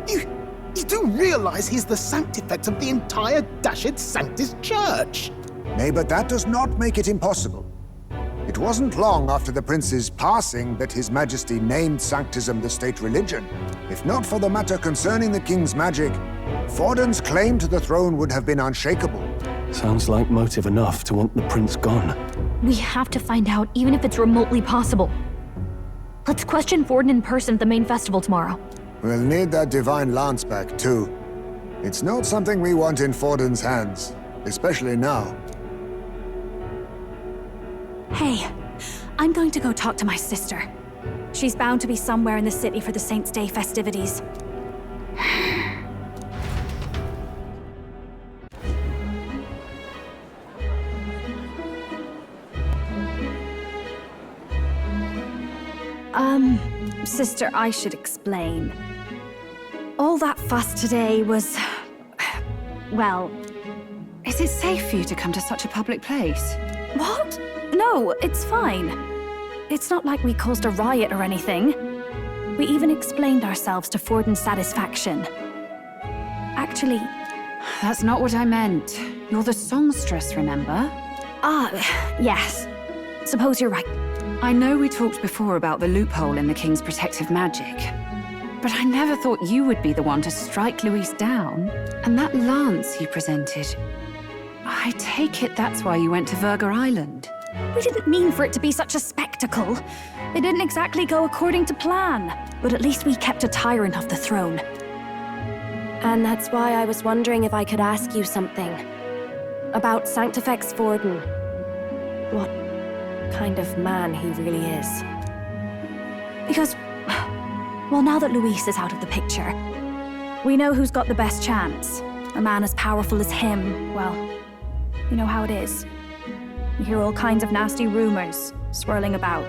You do realize he's the sanctifex of the entire dashed Sanctus Church? Nay, but that does not make it impossible. It wasn't long after the prince's passing that His Majesty named Sanctism the state religion. If not for the matter concerning the king's magic, Forden's claim to the throne would have been unshakable. Sounds like motive enough to want the prince gone. We have to find out, even if it's remotely possible. Let's question Forden in person at the main festival tomorrow. We'll need that divine lance back, too. It's not something we want in Forden's hands, especially now. Hey, I'm going to go talk to my sister. She's bound to be somewhere in the city for the Saints' Day festivities. Sister, I should explain. All that fuss today was... well... Is it safe for you to come to such a public place? What? No, it's fine. It's not like we caused a riot or anything. We even explained ourselves to Forden's satisfaction. Actually... That's not what I meant. You're the songstress, remember? Yes. Suppose you're right. I know we talked before about the loophole in the King's protective magic, but I never thought you would be the one to strike Luis down. And that lance you presented, I take it that's why you went to Verga Island. We didn't mean for it to be such a spectacle. It didn't exactly go according to plan, but at least we kept a tyrant off the throne. And that's why I was wondering if I could ask you something. About Sanctifex Forden. What kind of man he really is. Because, well, now that Luis is out of the picture, we know who's got the best chance. A man as powerful as him, well, you know how it is. You hear all kinds of nasty rumors swirling about.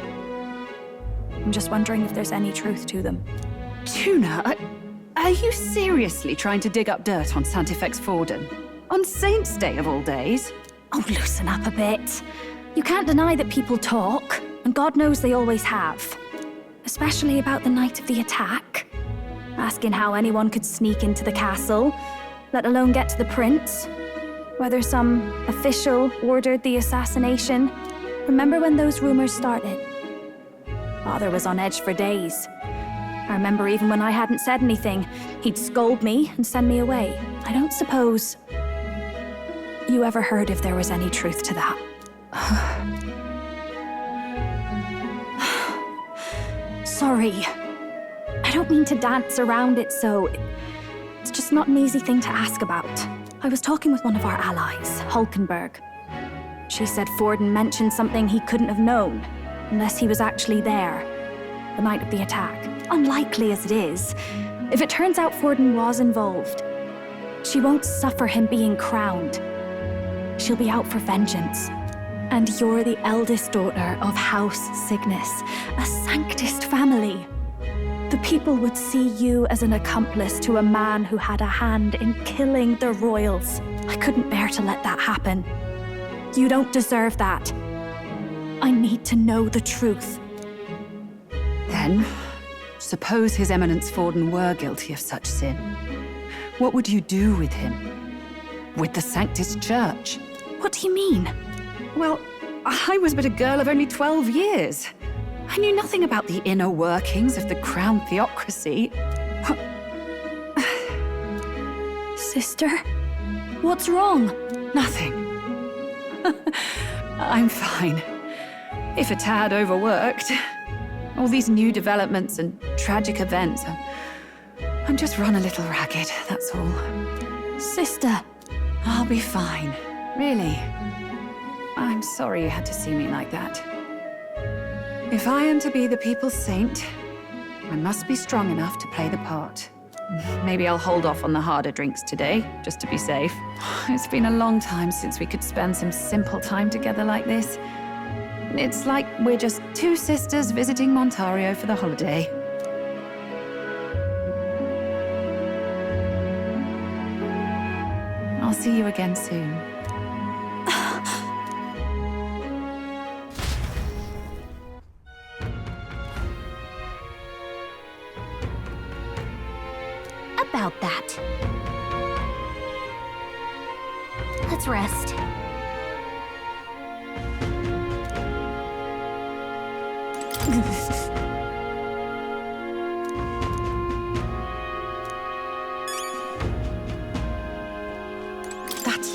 I'm just wondering if there's any truth to them. Tuna, are you seriously trying to dig up dirt on Sanctifex Forden? On Saints' Day of all days? Oh, loosen up a bit. You can't deny that people talk, and God knows they always have. Especially about the night of the attack. Asking how anyone could sneak into the castle, let alone get to the prince. Whether some official ordered the assassination. Remember when those rumors started? Father was on edge for days. I remember even when I hadn't said anything, he'd scold me and send me away. I don't suppose you ever heard if there was any truth to that. Sorry. I don't mean to dance around it, so... It's just not an easy thing to ask about. I was talking with one of our allies, Hulkenberg. She said Forden mentioned something he couldn't have known, unless he was actually there, the night of the attack. Unlikely as it is, if it turns out Forden was involved, she won't suffer him being crowned. She'll be out for vengeance. And you're the eldest daughter of House Cygnus, a Sanctist family. The people would see you as an accomplice to a man who had a hand in killing the royals. I couldn't bear to let that happen. You don't deserve that. I need to know the truth. Then, suppose His Eminence Forden were guilty of such sin. What would you do with him? With the Sanctist Church? What do you mean? Well, I was but a girl of only 12 years. I knew nothing about the inner workings of the crown theocracy. Sister? What's wrong? Nothing. I'm fine. If a tad overworked. All these new developments and tragic events. I'm just run a little ragged, that's all. Sister! I'll be fine. Really. I'm sorry you had to see me like that. If I am to be the people's saint, I must be strong enough to play the part. Maybe I'll hold off on the harder drinks today, just to be safe. It's been a long time since we could spend some simple time together like this. It's like we're just two sisters visiting Montario for the holiday. I'll see you again soon. About that. Let's rest. That's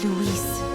Louise.